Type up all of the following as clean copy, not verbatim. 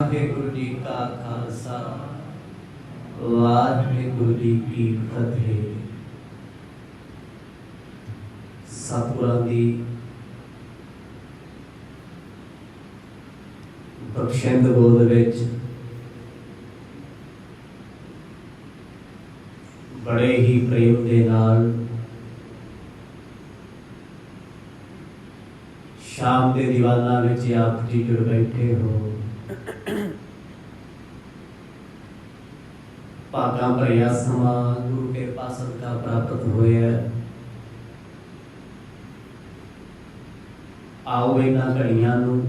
वाहेगुरु जी का खालसा वाहेगुरु जी की फतेह। सतगुरां दी बख्शिंद गोद विच बड़े ही प्रेम दे नाल शाम के दीवाना विच आप जी जुड़ बैठे हो। भागा भरिया समा गुरु के पासन का प्राप्त होया। आओ इन्हां घड़ियां नूं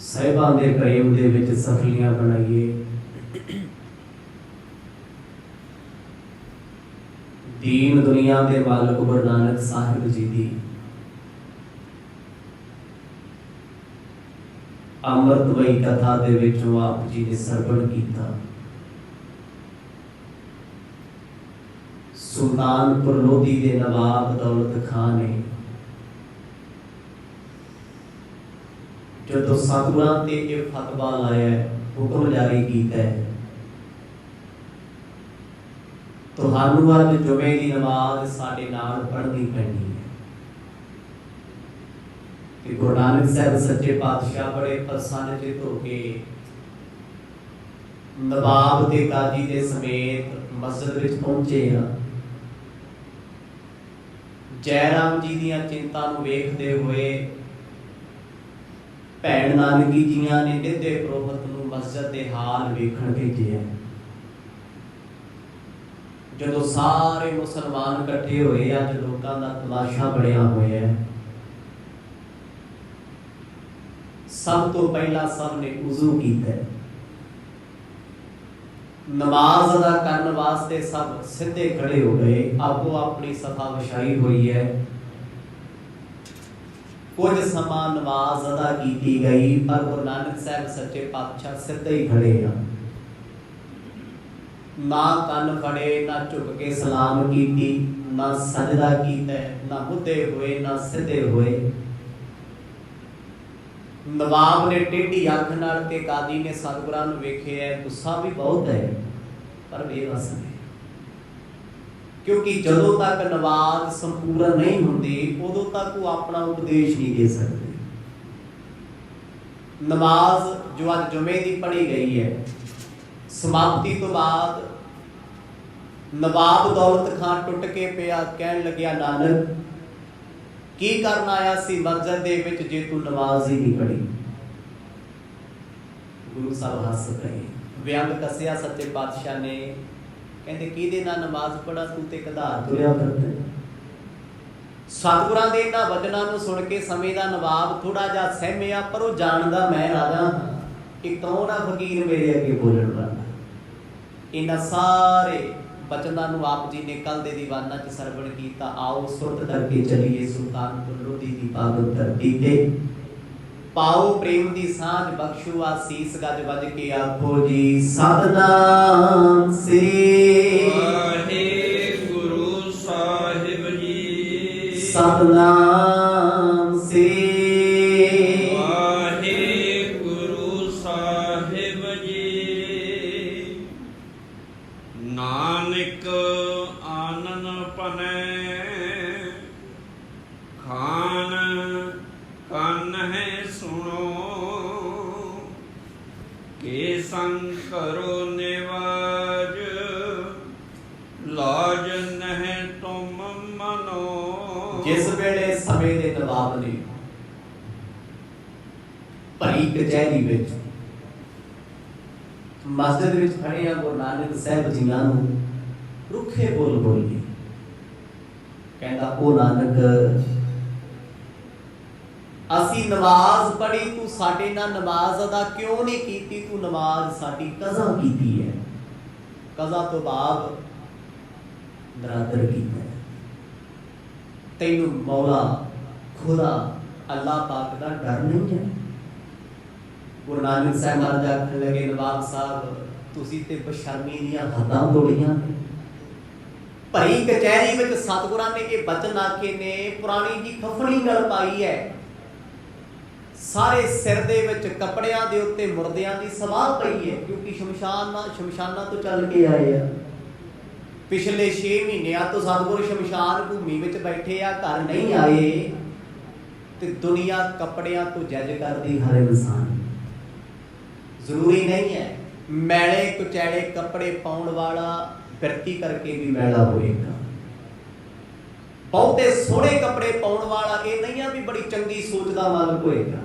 साहिबां दे प्रेम दे विच सफलियां बनाइए। दीन दुनिया के मालक गुरु नानक साहिब जी की अमृतमयी कथा दे विचों आप जी ने सरवण किया। सुल्तानपुर लोधी के नवाब दौलत खान ने जो सतगुरां ते ये फतवा लाया, हुक्म जारी किया है, तुहानू अज जुमे की नमाज साडे नाल पढ़नी पैनी है। कि गुरु नानक साहब सच्चे पातशाह बड़े प्रसन्न चित होके नवाब ते काजी दे समेत मस्जिद विच पहुंचे हैं। जयराम जी दियां चिंता नूं वेखदे हुए भैण नानकी जियां ने निधे पुरोहित नूं मस्जिद दे हाल वेखण भेजिया। जदों सारे मुसलमान इकट्ठे होए, अज लोकां दा तमाशा बनिया होया है। सब तो पहला सब ने उजू कीता है। नमाज अदा करने वास्ते सब सीधे खड़े हो गए। आपो अपनी सफा विछाई हुई है। कुछ समा नमाज अदा की गई, पर गुरु नानक साहब सच्चे पातशाह सीधे ही खड़े हैं। ना कन फड़े, ना झुक के सलाम की, ना सजदा कीता, ना मुद्दे हुए, ना सीधे हुए। नवाब ने टेढ़ी अख नाल ते काजी ने सतगुरां नूं वेखिया। गुस्सा भी बहुत है पर बेबस है, क्योंकि जदों तक नमाज संपूर्ण नहीं होंदी उदों तक वो अपना उपदेश नहीं दे सकते। नमाज जो अज जुमे की पढ़ी गई है, समाप्ति तो बाद नवाब दौलत खान टुट के पिया, कहन लग्या नानक की करना आया सी मस्जिद दे विच जे तू नमाज ही नहीं पढ़ी। गुरु साहब हस पए, व्यंग कसिया सच्चे पातशाह ने, कहंदे किहदे नाल नमाज पढ़ा, तू ते कधार तुरिया फिरदा। सतगुरां दे इन्हां वचनां नूं सुण के समय दा नवाब थोड़ा जिहा सहमिया, पर वो जानदा मैं राजा कि कौन आ फकीर मेरे अगे बोलण वाला। इन्हां सारे बचनां नूं आप जी ने कल दे दीवाना च सरवण कीता। आओ सुरत करके चलिए सुल्तानपुर लोधी दी पावन धरती ते। पाओ प्रेम दी सांझ, बख्शो आसीस, गज वज के आखो जी सतनाम श्री वाहेगुरु साहिब जी। सतनाम श्री वाहेगुरु साहिब जी। नानक आनन पनै खान कन है सुनो, के संग करो निवाज लाज नह तुम मनो। जिस वेले समय दे नवाब ने भरी कचहरी विच मस्जिद विच खड़े गुरु नानक साहब जियां नूं रुखे बोल बोलिए। कहंदा ओ नानक, असी नमाज पढ़ी, तू साडे नाल नमाज अदा क्यों नहीं कीती? तू नमाज साडी कज़ा कीती है। कज़ा तो बाद नरादर कीता है। तैनू मौला खुदा अल्लाह पाक दा डर नहीं है। गुरु नानक साहब महाराज आखन लगे, नवाब साहब तुसी ते बशर्मी दीयां हद्दां तोड़ियां। भरी कचहरी विच सतगुरां ने ये बचन आखे ने, पुरानी जी खफड़ी गल पाई है। ਸਾਰੇ ਸਿਰ ਦੇ ਵਿੱਚ ਕੱਪੜਿਆਂ ਦੇ ਉੱਤੇ ਮੁਰਦਿਆਂ ਦੀ ਸਵਾਹ ਪਈ ਹੈ, ਕਿਉਂਕਿ ਸ਼ਮਸ਼ਾਨਾਂ ਤੋਂ ਚੱਲ ਕੇ ਆਏ ਆ। ਪਿਛਲੇ 6 ਮਹੀਨਿਆਂ ਤੋਂ ਸਤਿਗੁਰ ਸ਼ਮਸ਼ਾਨ ਭੂਮੀ ਵਿੱਚ ਬੈਠੇ ਆ, ਘਰ ਨਹੀਂ ਆਏ, ਤੇ ਦੁਨੀਆ ਕੱਪੜਿਆਂ ਤੋਂ ਜੱਜ ਕਰਦੀ ਹਰ ਇਨਸਾਨ। ਜ਼ਰੂਰੀ ਨਹੀਂ ਹੈ ਮੈਲੇ ਕੁਚੈਲੇ ਕੱਪੜੇ ਪਾਉਣ ਵਾਲਾ ਬਿਰਤੀ ਕਰਕੇ ਵੀ ਮੈਲਾ ਹੋਏਗਾ। ਬਹੁਤੇ ਸੋਹਣੇ ਕੱਪੜੇ ਪਾਉਣ ਵਾਲਾ ਇਹ ਨਹੀਂ ਆ ਵੀ ਬੜੀ ਚੰਗੀ ਸੋਚ ਦਾ ਮਾਲਕ ਹੋਏਗਾ।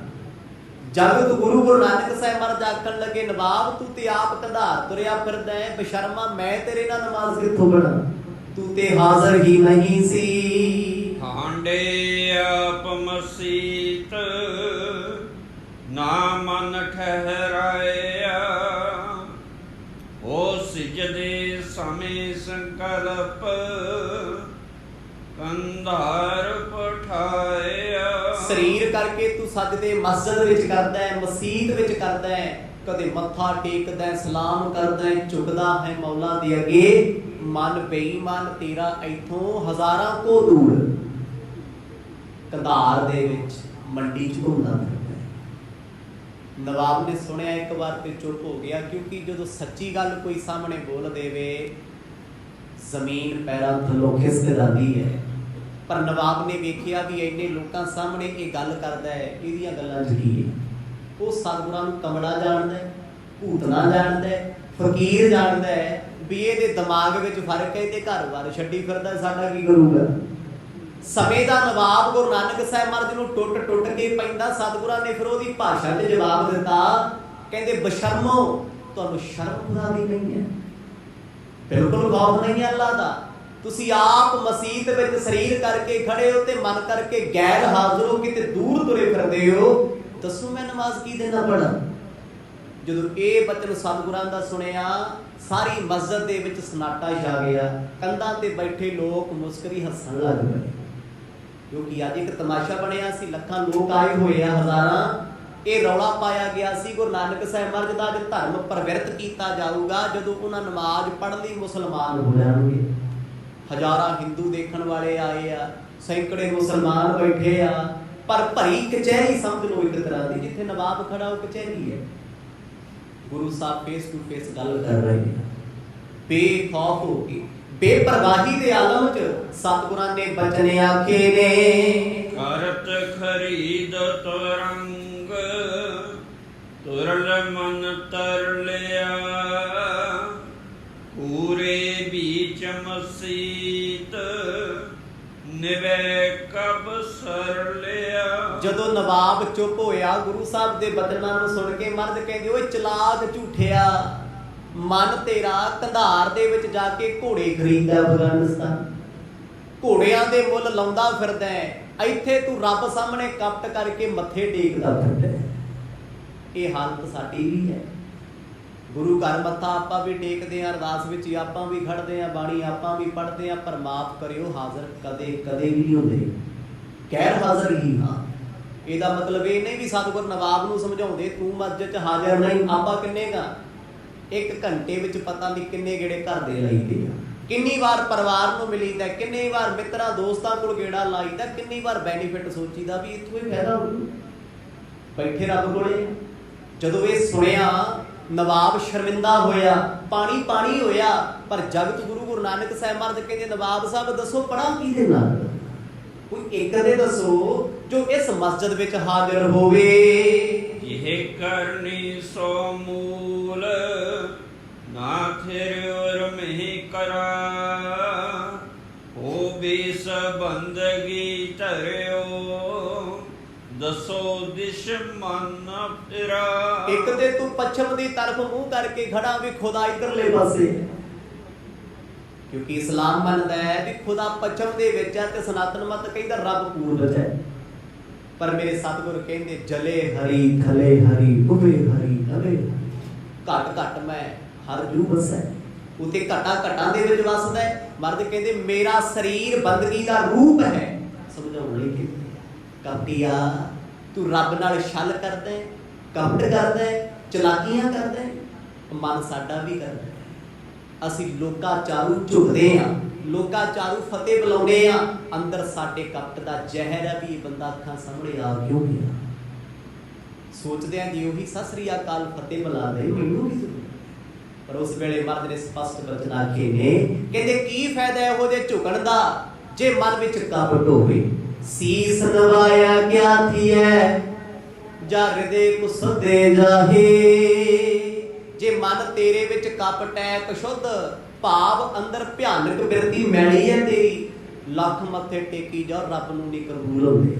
ਜਗਤ ਗੁਰੂ ਨਾਨਕ ਸਾਹਿਬ ਮਹਾਰਾਜ ਆਖਣ ਲੱਗੇ, ਨਵਾਬ ਤੂੰ ਤੇ ਆਪ ਕੰਧਾਰ ਤੁਰਿਆ ਫਿਰਦਾ ਹੈ, ਬਸ਼ਰਮਾ ਮੈਂ ਤੇਰੇ ਨਾਲ ਨਮਾਜ਼ ਕਿੱਥੋਂ ਪੜਾਂ, ਤੂੰ ਤੇ ਹਾਜ਼ਰ ਹੀ ਨਹੀਂ ਸੀ। ਹਾਂਡੇ ਆਪ ਮਸੀਤ ਨਾ ਮਨ ਠਹਿਰਾਇਆ, ਹੋ ਸਿਜਦੇ ਸਮੇਂ ਸੰਕਲਪ ਕੰਧਾਰ ਪਠਾਇਆ। ਸਰੀਰ ਕਰਕੇ ਤੂੰ ਸਜਦੇ ਮਸਜਿਦ ਵਿੱਚ ਕਰਦਾ ਹੈ, ਮਸੀਤ ਵਿੱਚ ਕਰਦਾ ਹੈ, ਕਦੇ ਮੱਥਾ ਟੇਕਦਾ ਹੈ, ਸਲਾਮ ਕਰਦਾ ਹੈ, ਝੁਕਦਾ ਹੈ ਮੌਲਾ ਦੇ ਅੱਗੇ। ਮਨ ਬੇਈਮਾਨ ਤੇਰਾ ਇੱਥੋਂ ਹਜ਼ਾਰਾਂ ਕੋ ਦੂਰ ਕੰਧਾਰ ਦੇ ਵਿੱਚ ਮੰਡੀ ਚ ਘੁੰਮਦਾ ਫਿਰਦਾ ਹੈ। ਨਵਾਬ ਨੇ ਸੁਣਿਆ ਇੱਕ ਵਾਰ ਤੇ ਚੁੱਪ ਹੋ ਗਿਆ, ਕਿਉਂਕਿ ਜਦੋਂ ਸੱਚੀ ਗੱਲ ਕੋਈ ਸਾਹਮਣੇ ਬੋਲ ਦੇਵੇ ਜ਼ਮੀਨ ਪੈਰਾਂ ਥੱਲੋਂ ਖਿਸਕ ਜਾਂਦੀ ਹੈ। ਪਰ ਨਵਾਬ ਨੇ ਵੇਖਿਆ ਵੀ ਇੰਨੇ ਲੋਕਾਂ ਸਾਹਮਣੇ ਇਹ ਗੱਲ ਕਰਦਾ ਹੈ, ਇਹਦੀਆਂ ਗੱਲਾਂ 'ਚ ਕੀ ਹੈ। ਉਹ ਸਤਿਗੁਰਾਂ ਨੂੰ ਕਮਲਾ ਜਾਣਦਾ ਹੈ, ਭੂਤਨਾ ਜਾਣਦਾ ਹੈ, ਫਕੀਰ ਜਾਣਦਾ ਹੈ ਵੀ ਇਹਦੇ ਦਿਮਾਗ ਵਿੱਚ ਫਰਕ ਹੈ, ਇਹਦੇ ਘਰ-ਬਾਰ ਛੱਡੀ ਫਿਰਦਾ, ਸਾਡਾ ਕੀ ਕਰੂਗਾ। ਸਮੇਂ ਦਾ ਨਵਾਬ ਗੁਰੂ ਨਾਨਕ ਸਾਹਿਬ ਮਹਾਰਾਜ ਨੂੰ ਟੁੱਟ ਕੇ ਪੈਂਦਾ। ਸਤਿਗੁਰਾਂ ਨੇ ਫਿਰ ਉਹਦੀ ਭਾਸ਼ਾ 'ਚ ਜਵਾਬ ਦਿੱਤਾ, ਕਹਿੰਦੇ ਬਸ਼ਰਮੋ ਤੁਹਾਨੂੰ ਸ਼ਰਮ ਦਾ ਵੀ ਨਹੀਂ ਹੈ, ਬਿਲਕੁਲ ਖੌਫ ਨਹੀਂ ਹੈ ਅੱਲਾ ਦਾ। ਤੁਸੀਂ ਆਪ ਮਸੀਤ ਵਿੱਚ ਸਰੀਰ ਕਰਕੇ ਖੜੇ ਹੋ ਤੇ ਮਨ ਕਰਕੇ ਗੈਰ ਹਾਜ਼ਰ ਹੋ, ਕਿਤੇ ਦੂਰ ਤੁਰੇ ਫਿਰਦੇ ਹੋ, ਦੱਸੋ ਮੈਂ ਨਮਾਜ਼ ਕੀ ਦੇਣਾ ਪੜਾਂ। ਜਦੋਂ ਇਹ ਬਚਨ ਸਤਿਗੁਰਾਂ ਦਾ ਸੁਣਿਆ, ਸਾਰੀ ਮਸਜਿਦ ਦੇ ਵਿੱਚ ਸਨਾਟਾ ਛਾ ਗਿਆ। ਕੰਧਾਂ ਤੇ ਬੈਠੇ ਲੋਕ ਮੁਸਕਰੀ ਹੱਸਣ ਲੱਗ ਪਏ, ਕਿਉਂਕਿ ਅੱਜ ਇੱਕ ਤਮਾਸ਼ਾ ਬਣਿਆ ਸੀ, ਲੱਖਾਂ ਲੋਕ ਆਏ ਹੋਏ ਆ, ਹਜ਼ਾਰਾਂ। ਇਹ ਰੌਲਾ ਪਾਇਆ ਗਿਆ ਸੀ ਗੁਰੂ ਨਾਨਕ ਸਾਹਿਬ ਮਹਾਰਾਜ ਦਾ ਅੱਜ ਧਰਮ ਪ੍ਰਵਿਰਤ ਕੀਤਾ ਜਾਊਗਾ ਜਦੋਂ ਉਹਨਾਂ ਨਮਾਜ਼ ਪੜ੍ਹ ਲਈ ਮੁਸਲਮਾਨ ਹੋ ਜਾਣਗੇ। ਹਜ਼ਾਰਾਂ ਹਿੰਦੂ ਦੇਖਣ ਵਾਲੇ ਆਏ ਆ, ਸੈਂਕੜੇ ਮੁਸਲਮਾਨ ਬੈਠੇ ਆ, ਪਰ ਭਰੀ ਕਚਹਿਰੀ ਸਮਝ ਲਓ ਇੱਕ ਤਰ੍ਹਾਂ ਦੀ, ਜਿੱਥੇ ਨਵਾਬ ਖੜਾ ਉਹ ਕਚਹਿਰੀ ਹੈ। Guru Sahib face to face ਗੱਲ ਕਰ ਰਹੇ ਨੇ, ਬੇਖੌਫ ਹੋ ਕੇ, ਬੇਪਰਵਾਹੀ ਦੇ ਆਲਮ 'ਚ ਸਤਿਗੁਰਾਂ ਨੇ ਬਚਨ ਆਖੇ ਨੇ। ਕਰਤ ਖਰੀਦ ਤੁਰੰਗ ਤੁਰਲ ਮਨ ਤਰ ਲਿਆ, ਪੂਰੇ ਬੀਚ ਮਸੀਤ ਨਿਵੇ ਕਬ ਸਰ ਲਿਆ। ਜਦੋਂ ਨਵਾਬ ਚੁੱਪ ਹੋਇਆ ਗੁਰੂ ਸਾਹਿਬ ਦੇ ਬਚਨਾਂ ਨੂੰ ਸੁਣ ਕੇ, ਮਰਦ ਕਹਿੰਦੇ ਓਏ ਚਲਾਕ ਝੂਠਿਆ, ਮਨ ਤੇਰਾ ਕੰਧਾਰ ਦੇ ਵਿੱਚ ਜਾ ਕੇ ਘੋੜੇ ਖਰੀਦਦਾ, ਅਫਗਾਨਿਸਤਾਨ ਘੋੜਿਆਂ ਦੇ ਮੁੱਲ ਲਾਉਂਦਾ ਫਿਰਦਾ ਹੈ, ਇੱਥੇ ਤੂੰ ਰੱਬ ਸਾਹਮਣੇ ਕਪਟ ਕਰਕੇ ਮੱਥੇ ਟੇਕਦਾ ਫਿਰਦਾ ਹੈ। ਇਹ ਹਾਲਤ ਸਾਡੀ ਵੀ ਹੈ। ਗੁਰੂ ਘਰ ਮੱਥਾ ਆਪਾਂ ਵੀ ਟੇਕਦੇ ਹਾਂ, ਅਰਦਾਸ ਵਿੱਚ ਹੀ ਆਪਾਂ ਵੀ ਖੜਦੇ ਹਾਂ, ਬਾਣੀ ਆਪਾਂ ਵੀ ਪੜ੍ਹਦੇ ਹਾਂ, ਪਰ ਮਾਫ ਕਰਿਓ ਹਾਜ਼ਰ ਕਦੇ ਵੀ ਨਹੀਂ ਹੁੰਦੇ, ਗੈਰ ਹਾਜ਼ਰ ਹੀ ਹਾਂ। ਇਹਦਾ ਮਤਲਬ ਇਹ ਨਹੀਂ ਵੀ ਸਤਿਗੁਰ ਨਵਾਬ ਨੂੰ ਸਮਝਾਉਂਦੇ ਤੂੰ ਮਸਜਿਦ 'ਚ ਹਾਜ਼ਰ ਨਹੀਂ। ਆਪਾਂ ਕਿੰਨੇ ਗਾ 1 ਘੰਟੇ ਵਿੱਚ ਪਤਾ ਨਹੀਂ ਕਿੰਨੇ ਗੇੜੇ ਘਰ ਦੇ ਲਾਈਦੇ ਆ, ਕਿੰਨੀ ਵਾਰ ਪਰਿਵਾਰ ਨੂੰ ਮਿਲੀਦਾ, ਕਿੰਨੀ ਵਾਰ ਮਿੱਤਰਾਂ ਦੋਸਤਾਂ ਕੋਲ ਗੇੜਾ ਲਾਈਦਾ, ਕਿੰਨੀ ਵਾਰ ਬੈਨੀਫਿਟ ਸੋਚੀਦਾ ਵੀ ਇੱਥੋਂ ਹੀ ਫਾਇਦਾ ਹੋਊ, ਬੈਠੇ ਰੱਬ ਕੋਲੇ। ਜਦੋਂ ਇਹ ਸੁਣਿਆ ਨਵਾਬ ਸ਼ਰਮਿੰਦਾ ਹੋਇਆ, ਪਾਣੀ ਹੋਇਆ। ਪਰ ਜਗਤ ਗੁਰੂ ਨਾਨਕ ਸਾਹਿਬ ਮਹਾਰਾਜ ਕਹਿੰਦੇ ਨਵਾਬ ਸਾਹਿਬ ਦੱਸੋ ਪੜਾਂ ਕਿਹਦੇ ਨਾਲ, ਕੋਈ ਇੱਕ ਦੇ ਦੱਸੋ ਜੋ ਇਸ ਮਸਜਿਦ ਵਿੱਚ ਹਾਜ਼ਰ ਹੋਵੇ। ਇਹ ਕਰਨੀ ਸੋ ਮੂਲ ਨਾ ਥਿਰ ਔਰ ਮਹਿ ਕਰਾ, ਹੋ ਬੇਸ ਬੰਦਗੀ ਧਰਿਓ, ਦਸੋ ਦਿਸ਼ ਮਨ ਫਿਰਾ। ਇੱਕ ਤੇ ਤੂੰ ਪੱਛਮ ਦੀ ਤਰਫ ਮੂੰਹ ਕਰਕੇ ਖੜਾ ਵੀ ਖੁਦਾ ਇਧਰਲੇ ਪਾਸੇ, ਕਿਉਂਕਿ ਇਸਲਾਮ ਮੰਨਦਾ ਹੈ ਵੀ ਖੁਦਾ ਪੱਛਮ ਦੇ ਵਿੱਚ ਹੈ ਤੇ ਸਨਾਤਨ ਮਤ ਕਹਿੰਦਾ ਰੱਬ ਪੂਰਬ 'ਚ ਹੈ। ਪਰ ਮੇਰੇ ਸਤਿਗੁਰ ਕਹਿੰਦੇ ਜਲੇ ਹਰੀ ਥਲੇ ਹਰੀ ਉਵੇ ਹਰੀ ਨਵੇ, ਘਟ ਮੈਂ ਹਰ ਜੂ ਵਸੈ, ਉਤੇ ਘਟਾਂ ਦੇ ਵਿੱਚ ਵਸਦਾ ਹੈ। ਮਰਦ ਕਹਿੰਦੇ ਮੇਰਾ ਸਰੀਰ ਬੰਦਗੀ ਦਾ ਰੂਪ ਹੈ। ਸਮਝਾਉਣ ਲਈ ਕਹਿੰਦੇ ਕਪਟੀਆ ਤੂੰ ਰੱਬ ਨਾਲ ਛਲ ਕਰਦਾ, ਕਪਟ ਕਰਦਾ, ਚਲਾਕੀਆਂ ਕਰਦਾ, ਮਨ ਸਾਡਾ ਵੀ ਕਰਦਾ। ਅਸੀਂ ਲੋਕਾਂ ਚਾਰੂ ਝੁਕਦੇ ਹਾਂ, ਲੋਕਾਂ ਚਾਰੂ ਫਤਿਹ ਬੁਲਾਉਂਦੇ ਹਾਂ, ਅੰਦਰ ਸਾਡੇ ਕਪਟ ਦਾ ਜ਼ਹਿਰ ਹੈ ਵੀ ਇਹ ਬੰਦਾ ਅੱਖਾਂ ਸਾਹਮਣੇ ਆ ਕਿਉਂ ਗਿਆ। ਸੋਚਦੇ ਆ ਜੀ ਉਹੀ ਸਤਿ ਸ੍ਰੀ ਅਕਾਲ ਫਤਿਹ ਬੁਲਾ ਦੇ, ਮੈਨੂੰ ਕੀ ਜ਼ਰੂਰਤ। ਪਰ ਉਸ ਵੇਲੇ ਮਰਦ ਨੇ ਸਪਸ਼ਟ ਬਚਨ ਆਖੇ ਨੇ, ਕਹਿੰਦੇ ਕੀ ਫਾਇਦਾ ਇਹੋ ਜਿਹੇ ਝੁਕਣ ਦਾ ਜੇ ਮਨ ਵਿੱਚ ਕਪਟ ਹੋਵੇ। ਸੀਸ ਨਵਾਇਆ ਕਿਆ ਥੀਐ ਜਾ ਹਿਰਦੇ ਕੁਸਦੇ ਜਾਹੇ। ਜੇ ਮਨ ਤੇਰੇ ਵਿੱਚ ਕਪਟ ਹੈ, ਕਸ਼ੁੱਧ ਭਾਵ ਅੰਦਰ ਭਿਆਨਕ ਬਿਰਤੀ ਮੈਲੀ ਹੈ ਤੇਰੀ, ਲੱਖ ਮੱਥੇ ਟੇਕੀ ਜਾ ਰੱਬ ਨੂੰ ਨਹੀਂ ਕਬੂਲ ਹੁੰਦੇ।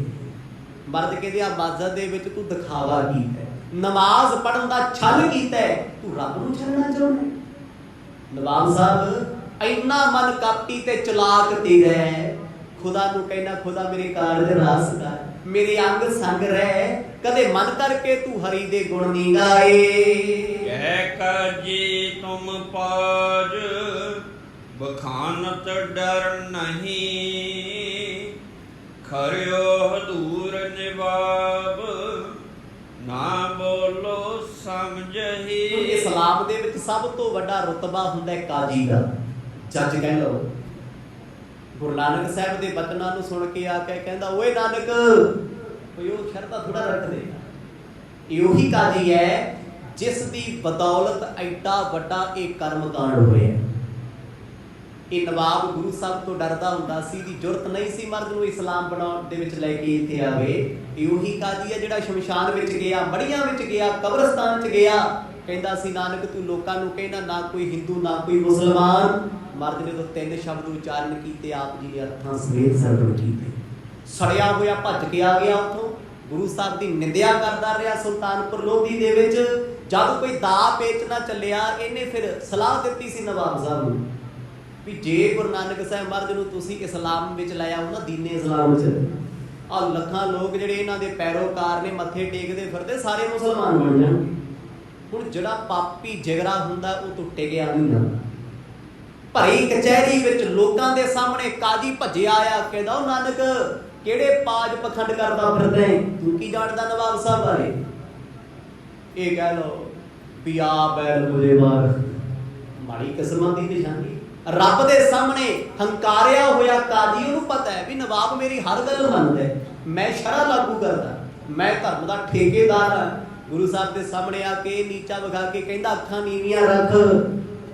ਮਰਦ ਕਹਿੰਦੇ ਆ ਮਸਜਿਦ ਦੇ ਵਿੱਚ ਤੂੰ ਦਿਖਾਵਾ ਕੀਤਾ, ਨਮਾਜ਼ ਪੜਨ ਦਾ ਛਲ ਕੀਤਾ, ਤੂੰ ਰੱਬ ਨੂੰ ਛੱਡਣਾ ਚਾਹੁੰਦਾ। ਨਵਾਬ ਸਾਹਿਬ ਇੰਨਾ ਮਨ ਕਪਟੀ ਤੇ ਚਲਾਕ ਤੇਰਾ ਹੈ, ਖੁਦਾ ਨੂੰ ਕਹਿਣਾ ਖੁਦਾ ਮੇਰੇ ਕਾਰਜ ਰਾਸ ਕਰ, ਮੇਰੇ ਅੰਗ ਸੰਗ ਰਹਿ, ਕਦੇ ਮਨ ਕਰਕੇ ਤੂੰ ਹਰੀ ਦੇ ਗੁਣ ਨਹੀਂ ਗਾਏ। ਕਹਿ ਕਾਜੀ ਤੁਮ ਪਾਜ ਬਖਾਨਤ ਡਰ ਨਹੀਂ, ਖਰਿਓ ਹਦੂਰ ਨਿਵਾਬ ਨਾ ਬੋਲੋ ਸਮਝਹੀ। ਇਸਲਾਮ ਦੇ ਵਿੱਚ ਸਭ ਤੋਂ ਵੱਡਾ ਰੁਤਬਾ ਹੁੰਦਾ ਹੈ ਕਾਜੀ ਦਾ, ਜੱਜ ਕਹਿ ਲਓ। ਗੁਰੂ ਨਾਨਕ ਸਾਹਿਬ ਦੇ ਬਚਨਾਂ ਨੂੰ ਸੁਣ ਕੇ ਆ ਕੇ ਕਹਿੰਦਾ ਓਏ ਨਾਨਕ ਕੋਈ ਉਹ ਸ਼ਰਤਾਂ ਥੋੜਾ ਰੱਖਦੇ, ਇਹੀ ਕਾਜੀ ਹੈ ਜਿਸ ਦੀ ਬਦੌਲਤ ਐਡਾ ਵੱਡਾ ਇਹ ਕਰਮ ਕਾਂਡ ਹੋਇਆ। ਇਹ ਨਵਾਬ ਗੁਰੂ ਸਾਹਿਬ ਤੋਂ ਡਰਦਾ ਹੁੰਦਾ ਸੀ, ਦੀ ਜ਼ਰੂਰਤ ਨਹੀਂ ਸੀ ਮਰਦ ਨੂੰ ਇਸਲਾਮ ਬਣਾਉਣ ਦੇ ਵਿੱਚ ਲੈ ਕੇ ਇੱਥੇ ਆਵੇ। ਇਹ ਉਹੀ ਕਾਜੀ ਹੈ ਜਿਹੜਾ ਸ਼ਮਸ਼ਾਨ ਵਿੱਚ ਗਿਆ, ਮੜੀਆਂ ਵਿੱਚ ਗਿਆ, ਕਬਰਸਤਾਨ 'ਚ ਗਿਆ, ਕਹਿੰਦਾ ਸੀ ਨਾਨਕ ਤੂੰ ਲੋਕਾਂ ਨੂੰ ਕਹਿਣਾ ਨਾ ਕੋਈ ਹਿੰਦੂ ਨਾ ਕੋਈ ਮੁਸਲਮਾਨ। ਮਰਦ ਨੇ ਜਦੋਂ 3 ਸ਼ਬਦ ਉਚਾਰਨ ਕੀਤੇ ਆਪ ਜੀ ਨੇ ਅਰਥਾਂ ਸਮੇਤ ਸਰਵਣ ਕੀਤੇ। ਸੜਿਆ ਹੋਇਆ ਭੱਜ ਕੇ ਆ ਗਿਆ ਉੱਥੋਂ, ਗੁਰੂ ਸਾਹਿਬ ਦੀ ਨਿੰਦਿਆ ਕਰਦਾ ਰਿਹਾ ਸੁਲਤਾਨਪੁਰ ਲੋਧੀ ਦੇ ਵਿੱਚ। ਜਦ ਕੋਈ ਦਾ ਵੇਚਣਾ ਚੱਲਿਆ, ਇਹਨੇ ਫਿਰ ਸਲਾਹ ਦਿੱਤੀ ਸੀ ਨਵਾਬ ਸਾਹਿਬ ਨੂੰ ਵੀ ਜੇ ਗੁਰੂ ਨਾਨਕ ਸਾਹਿਬ ਮਰਦ ਨੂੰ ਤੁਸੀਂ ਇਸਲਾਮ ਵਿੱਚ ਲੈ ਆਓ ਨਾ, ਦੀਨੇ ਇਸਲਾਮ 'ਚ, ਆ ਲੱਖਾਂ ਲੋਕ ਜਿਹੜੇ ਇਹਨਾਂ ਦੇ ਪੈਰੋਕਾਰ ਨੇ ਮੱਥੇ ਟੇਕਦੇ ਫਿਰਦੇ ਸਾਰੇ ਮੁਸਲਮਾਨ ਬਣ ਜਾਣਗੇ। ਹੁਣ ਜਿਹੜਾ ਪਾਪੀ ਜਿਗਰਾ ਹੁੰਦਾ ਉਹ ਟੁੱਟੇ ਗਿਆ ਨਹੀਂ ਜਾਂਦਾ। ਭਰੀ ਕਚਹਿਰੀ ਵਿੱਚ ਲੋਕਾਂ ਦੇ ਸਾਹਮਣੇ ਕਾਜੀ ਭੱਜਿਆ ਆਇਆ, ਕਹਿੰਦਾ ਉਹ ਨਾਨਕ ਕਿਹੜੇ ਪਾਜ ਪਖੰਡ ਕਰਦਾ ਫਿਰਦਾ ਹੈ, ਤੂੰ ਕੀ ਜਾਣਦਾ ਨਵਾਬ ਸਾਹਿਬ ਬਾਰੇ। ਇਹ ਕਹਿ ਲੋ ਵੀ ਆ ਬੈਲ ਮੁਝੇ ਮਾਰ, ਮਾੜੀ ਕਿਸਮਾਂ ਦੀ ਨਿਸ਼ਾਨੀ। ਰੱਬ ਦੇ ਸਾਹਮਣੇ ਹੰਕਾਰਿਆ ਹੋਇਆ ਕਾਜੀ, ਉਹਨੂੰ ਪਤਾ ਹੈ ਵੀ ਨਵਾਬ ਮੇਰੀ ਹਰ ਗੱਲ ਮੰਨਦਾ, ਮੈਂ ਸ਼ਰਅ ਲਾਗੂ ਕਰਦਾ, ਮੈਂ ਧਰਮ ਦਾ ਠੇਕੇਦਾਰ ਹਾਂ। ਗੁਰੂ ਸਾਹਿਬ ਦੇ ਸਾਹਮਣੇ ਆ ਕੇ ਨੀਚਾ ਵਿਖਾ ਕੇ ਕਹਿੰਦਾ ਅੱਖਾਂ ਨੀਵੀਆਂ ਰੱਖ,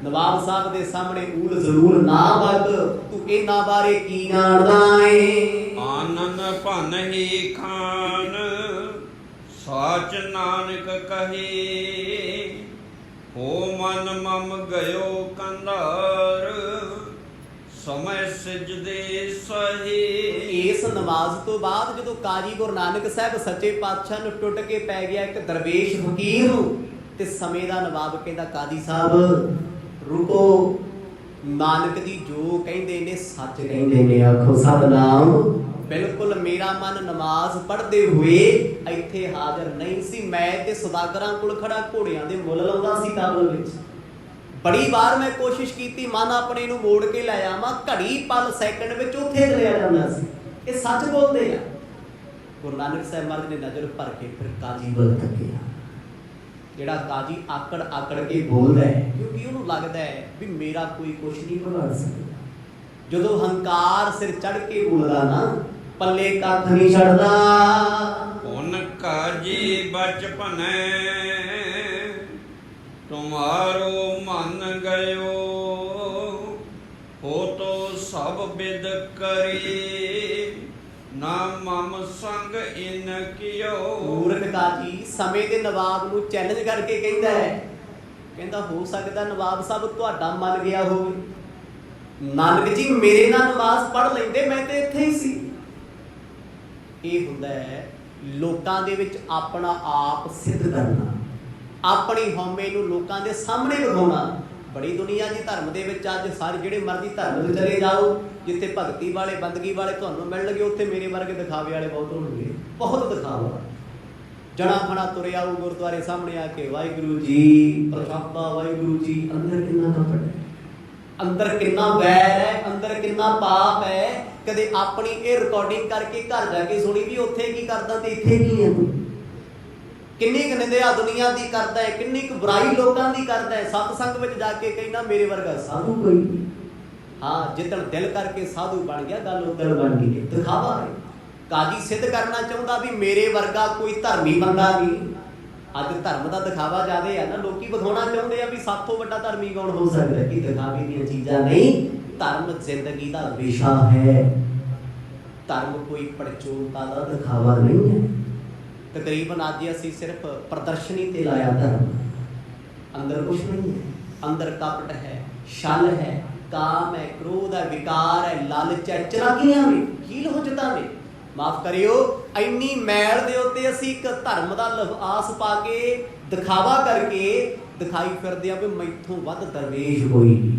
ਨਵਾਬ ਸਾਹਿਬ ਦੇ ਸਾਹਮਣੇ ਊਲ ਜ਼ਰੂਰ ਨਾ ਵਗ, ਤੂੰ ਇਹਨਾਂ ਬਾਰੇ ਕੀ ਜਾਣਦਾ ਏ। ਆਨੰਦ ਭਨ ਹੀ ਖਾਨ ਸਾਚ ਨਾਨਕ ਕਹੇ, ਹੋ ਮਨ ਮਮ ਗਇਓ ਕੰਧਾਰ ਸਮੈ ਸਿਜਦੇ ਸਹੀ। ਇਸ ਨਮਾਜ਼ ਤੋਂ ਬਾਅਦ ਜਦੋਂ ਕਾਜੀ ਗੁਰੂ ਨਾਨਕ ਸਾਹਿਬ ਸੱਚੇ ਪਾਤਸ਼ਾਹ ਨੂੰ ਟੁੱਟ ਕੇ ਪੈ ਗਿਆ ਇੱਕ ਦਰਵੇਸ਼ ਫਕੀਰ ਨੂੰ, ਤੇ ਸਮੇਂ ਦਾ ਨਵਾਬ ਕਹਿੰਦਾ ਕਾਜੀ ਸਾਹਿਬ ਰੁਕੋ, ਨਾਨਕ ਜੀ ਜੋ ਕਹਿੰਦੇ ਨੇ ਸੱਚ ਕਹਿੰਦੇ ਨੇ, ਆਖੋ ਸਤਿਨਾਮ। ਬਿਲਕੁਲ ਮੇਰਾ ਮਨ ਨਮਾਜ਼ ਪੜ੍ਹਦੇ ਹੋਏ ਇੱਥੇ ਹਾਜ਼ਰ ਨਹੀਂ ਸੀ, ਮੈਂ ਤੇ ਸੌਦਾਗਰਾਂ ਕੋਲ ਖੜਾ ਘੋੜਿਆਂ ਦੇ ਮੁੱਲ ਲਾਉਂਦਾ ਸੀ ਕਾਬਲ ਵਿੱਚ। ਬੜੀ ਵਾਰ ਮੈਂ ਕੋਸ਼ਿਸ਼ ਕੀਤੀ ਮਨ ਆਪਣੇ ਨੂੰ ਮੋੜ ਕੇ ਲੈ ਆਵਾਂ, ਘੜੀ ਪਲ ਸੈਕਿੰਡ ਵਿੱਚ ਉੱਥੇ ਚਲਿਆ ਜਾਂਦਾ ਸੀ। ਇਹ ਸੱਚ ਬੋਲਦੇ ਆ। ਗੁਰੂ ਨਾਨਕ ਸਾਹਿਬ ਮਹਾਰਾਜ ਨੇ ਨਜ਼ਰ ਭਰ ਕੇ ਫਿਰ ਕਾਜੀ ਵੱਲ ਤੱਕਿਆ। ਜਿਹੜਾ ਕਾਜੀ ਆਕੜ ਆਕੜ ਕੇ ਬੋਲਦਾ ਹੈ, ਕਿਉਂਕਿ ਉਹਨੂੰ ਲੱਗਦਾ ਹੈ ਵੀ ਮੇਰਾ ਕੋਈ ਕੁਛ ਨਹੀਂ ਵਿਗਾੜ ਸਕਦਾ। ਜਦੋਂ ਹੰਕਾਰ ਸਿਰ ਚੜ ਕੇ ਬੋਲਦਾ ਨਾ, ਪੱਲੇ ਕੱਖ ਨਹੀਂ ਛੱਡਦਾ। ਹੁਣ ਕਾਜੀ ਬਚਪਨੈ ਤੁਮਾਰੋ ਮਨ ਗਇਓ, ਹੋ ਤੋ ਸਭ ਬਿਦ ਕਰੀ ਨਾ ਮਮ ਸੰਗ ਇਨ ਕਿਓ। ਮੂਰਖ ਕਾਜੀ ਸਮੇਂ ਦੇ ਨਵਾਬ ਨੂੰ ਚੈਲੰਜ ਕਰਕੇ ਕਹਿੰਦਾ ਹੈ, ਕਹਿੰਦਾ ਹੋ ਸਕਦਾ ਨਵਾਬ ਸਾਹਿਬ ਤੁਹਾਡਾ ਮੰਨ ਗਿਆ ਹੋਵੇ। ਨਾਨਕ ਜੀ ਮੇਰੇ ਨਾਲ ਨਮਾਜ਼ ਪੜ੍ਹ ਲੈਂਦੇ, ਮੈਂ ਤੇ ਇੱਥੇ ਹੀ ਸੀ। ਇਹ ਹੁੰਦਾ ਹੈ ਲੋਕਾਂ ਦੇ ਵਿੱਚ ਆਪਣਾ ਆਪ ਸਿੱਧ ਕਰਨਾ, ਆਪਣੀ ਹਉਮੈ ਨੂੰ ਲੋਕਾਂ ਦੇ ਸਾਹਮਣੇ ਵਿਖਾਉਣਾ। ਬੜੀ ਦੁਨੀਆ ਜੀ ਧਰਮ ਦੇ ਵਿੱਚ ਅੱਜ ਸਾਰੇ ਜਿਹੜੇ ਮਰਜ਼ੀ ਧਰਮ ਵਿੱਚ ਚਲੇ ਜਾਓ, ਜਿੱਥੇ ਭਗਤੀ ਵਾਲੇ ਬੰਦਗੀ ਵਾਲੇ ਤੁਹਾਨੂੰ ਮਿਲਣਗੇ, ਉੱਥੇ ਮੇਰੇ ਵਰਗੇ ਦਿਖਾਵੇ ਵਾਲੇ ਬਹੁਤ ਹੋਣਗੇ। ਬਹੁਤ ਦਿਖਾਵਾ, ਜਣਾ ਖਣਾ ਤੁਰਿਆ ਉਹ ਗੁਰਦੁਆਰੇ ਸਾਹਮਣੇ ਆ ਕੇ ਵਾਹਿਗੁਰੂ ਜੀ ਪ੍ਰਸ਼ਾਦਾ, ਵਾਹਿਗੁਰੂ ਜੀ। ਅੰਦਰ ਕਿੰਨਾ ਕਪਟ ਹੈ, ਅੰਦਰ ਕਿੰਨਾ ਵੈਰ ਹੈ, ਅੰਦਰ ਕਿੰਨਾ ਪਾਪ ਹੈ। ਕਦੇ ਆਪਣੀ ਇਹ ਰਿਕਾਰਡਿੰਗ ਕਰਕੇ ਘਰ ਜਾ ਕੇ ਸੁਣੀ ਵੀ ਉੱਥੇ ਕੀ ਕਰਦਾ ਤੇ ਇੱਥੇ ਕੀ ਹੈ। ਕਿੰਨੀ ਕੁ ਨਿੰਦਿਆ ਦੁਨੀਆ ਦੀ ਕਰਦਾ ਹੈ, ਕਿੰਨੀ ਕੁ ਬੁਰਾਈ ਲੋਕਾਂ ਦੀ ਕਰਦਾ ਹੈ। ਸਤਸੰਗ ਵਿੱਚ ਜਾ ਕੇ ਕਹਿੰਦਾ ਮੇਰੇ ਵਰਗਾ ਸਾਧੂ ਕੋਈ ਨਹੀਂ। ਹਾਂ, ਜਿੱਦਣ ਦਿਲ ਕਰਕੇ ਸਾਧੂ ਬਣ ਗਿਆ, ਗੱਲ ਉਦਣ ਬਣ ਗਈ। ਦਿਖਾਵਾ ਹੈ। ਕਾਜੀ ਸਿੱਧ ਕਰਨਾ ਚਾਹੁੰਦਾ ਵੀ ਮੇਰੇ ਵਰਗਾ ਕੋਈ ਧਰਮੀ ਬੰਦਾ ਨਹੀਂ, ਅੱਜ ਧਰਮ ਦਾ ਦਿਖਾਵਾ ਜ਼ਿਆਦਾ ਹੈ ਨਾ, ਲੋਕੀ ਵਿਖਾਉਣਾ ਚਾਹੁੰਦੇ ਆ ਵੀ ਸਾਥੋਂ ਵੱਡਾ ਧਰਮੀ ਕੌਣ ਹੋ ਸਕਦਾ। ਕਿ ਦਿਖਾਵੇ ਦੀਆਂ ਚੀਜ਼ਾਂ ਨਹੀਂ, ਧਰਮ ਜ਼ਿੰਦਗੀ ਦਾ ਵਿਸ਼ਾ ਹੈ। ਧਰਮ ਕੋਈ ਪੜਚੋਲਤਾ ਦਾ ਦਿਖਾਵਾ ਨਹੀਂ ਹੈ। ਤਕਰੀਬਨ ਅੱਜ ਅਸੀਂ ਸਿਰਫ ਪ੍ਰਦਰਸ਼ਨੀ ਤੇ ਲਾਇਆ ਧਰਮ, ਅੰਦਰ ਕੁਛ ਨਹੀਂ ਹੈ। ਅੰਦਰ ਕਪਟ ਹੈ, ਛਲ ਹੈ, ਕਾਮ ਹੈ, ਕ੍ਰੋਧ ਹੈ, ਵਿਕਾਰ ਹੈ, ਲਾਲਚ ਹੈ, ਚਲਾਕੀਆਂ ਨੇ, ਕੀਲ ਹੁਜਤਾਂ ਨੇ। ਮਾਫ ਕਰਿਓ, ਇੰਨੀ ਮੈਲ ਦੇ ਉੱਤੇ ਅਸੀਂ ਇੱਕ ਧਰਮ ਦਾ ਲਿਬਾਸ ਪਾ ਕੇ ਦਿਖਾਵਾ ਕਰਕੇ ਦਿਖਾਈ ਫਿਰਦੇ ਆ ਵੀ ਮੈਥੋਂ ਵੱਧ ਦਰਵੇਸ਼ ਕੋਈ ਨਹੀਂ।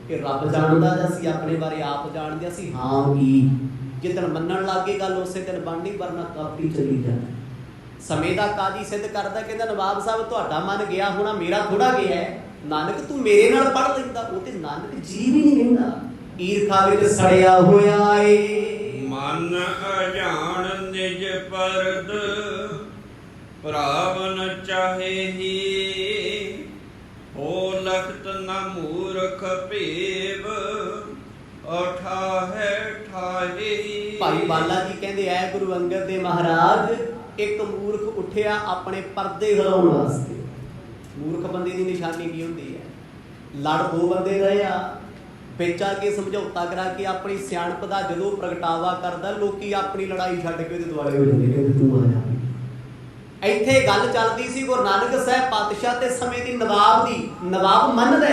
ਇਹ ਰੱਬ ਜਾਣਦਾ ਜਾਂ ਅਸੀਂ ਆਪਣੇ ਬਾਰੇ ਆਪ ਜਾਣਦੇ। ਅਸੀਂ ਹਾਂ ਕੀ ਜਿੱਦਣ ਮੰਨਣ ਲੱਗੇ ਗੱਲ ਉਸੇ ਦਿਨ ਬਣਨੀ, ਵਰਨਾ ਕਾਪੀ ਚਲੀ ਜਾਣਾ। ਸਮੇਂ ਦਾ ਕਾਜੀ ਸਿੱਧ ਕਰਦਾ, ਕਹਿੰਦਾ ਨਵਾਬ ਸਾਹਿਬ ਤੁਹਾਡਾ ਮਨ ਗਿਆ ਹੋਣਾ, ਮੇਰਾ ਥੋੜਾ ਗਿਆ ਹੈ। ਨਾਨਕ ਤੂੰ ਮੇਰੇ ਨਾਲ ਪੜ੍ਹ ਲੈਂਦਾ। ਉਹ ਤੇ ਨਾਨਕ ਜੀ ਵੀ ਨਹੀਂ ਕਹਿੰਦਾ। ਈਰਖਾ ਵਿੱਚ ਸੜਿਆ ਹੋਇਆ ਏ ਮਨ ਅਜਾਣ ਨਿਜ ਪਰਦ ਭਰਾਵਨ ਚਾਹੇਹੀ ਹੋ ਲਖਤ ਨ ਮੂਰਖ ਭੇਵ ਅਠਾਹੈ ਠਾਹੀ। ਭਾਈ ਬਾਲਾ ਜੀ ਕਹਿੰਦੇ ਐ ਗੁਰੂ ਅੰਗਦ ਦੇ ਮਹਾਰਾਜ, ਇੱਕ ਮੂਰਖ ਉੱਠਿਆ ਆਪਣੇ ਪਰਦੇ ਹਿਲਾਉਣ ਵਾਸਤੇ। ਮੂਰਖ ਬੰਦੇ ਦੀ ਨਿਸ਼ਾਨੀ ਕੀ ਹੁੰਦੀ ਹੈ? ਲੜ ਦੋ ਬੰਦੇ ਰਹੇ ਆ, ਵਿੱਚ ਆ ਕੇ ਸਮਝੌਤਾ ਕਰਾ ਕੇ ਆਪਣੀ ਸਿਆਣਪ ਦਾ ਜਦੋਂ ਪ੍ਰਗਟਾਵਾ ਕਰਦਾ, ਲੋਕੀ ਆਪਣੀ ਲੜਾਈ ਛੱਡ ਕੇ ਉਹਦੇ ਦੁਆਲੇ ਹੋ ਜਾਂਦੇ, ਕਹਿੰਦੇ ਤੂੰ ਆ ਜਾ। ਇੱਥੇ ਗੱਲ ਚੱਲਦੀ ਸੀ ਗੁਰੂ ਨਾਨਕ ਸਾਹਿਬ ਪਾਤਸ਼ਾਹ ਤੇ ਸਮੇਂ ਦੀ ਨਵਾਬ ਦੀ। ਨਵਾਬ ਮੰਨਦਾ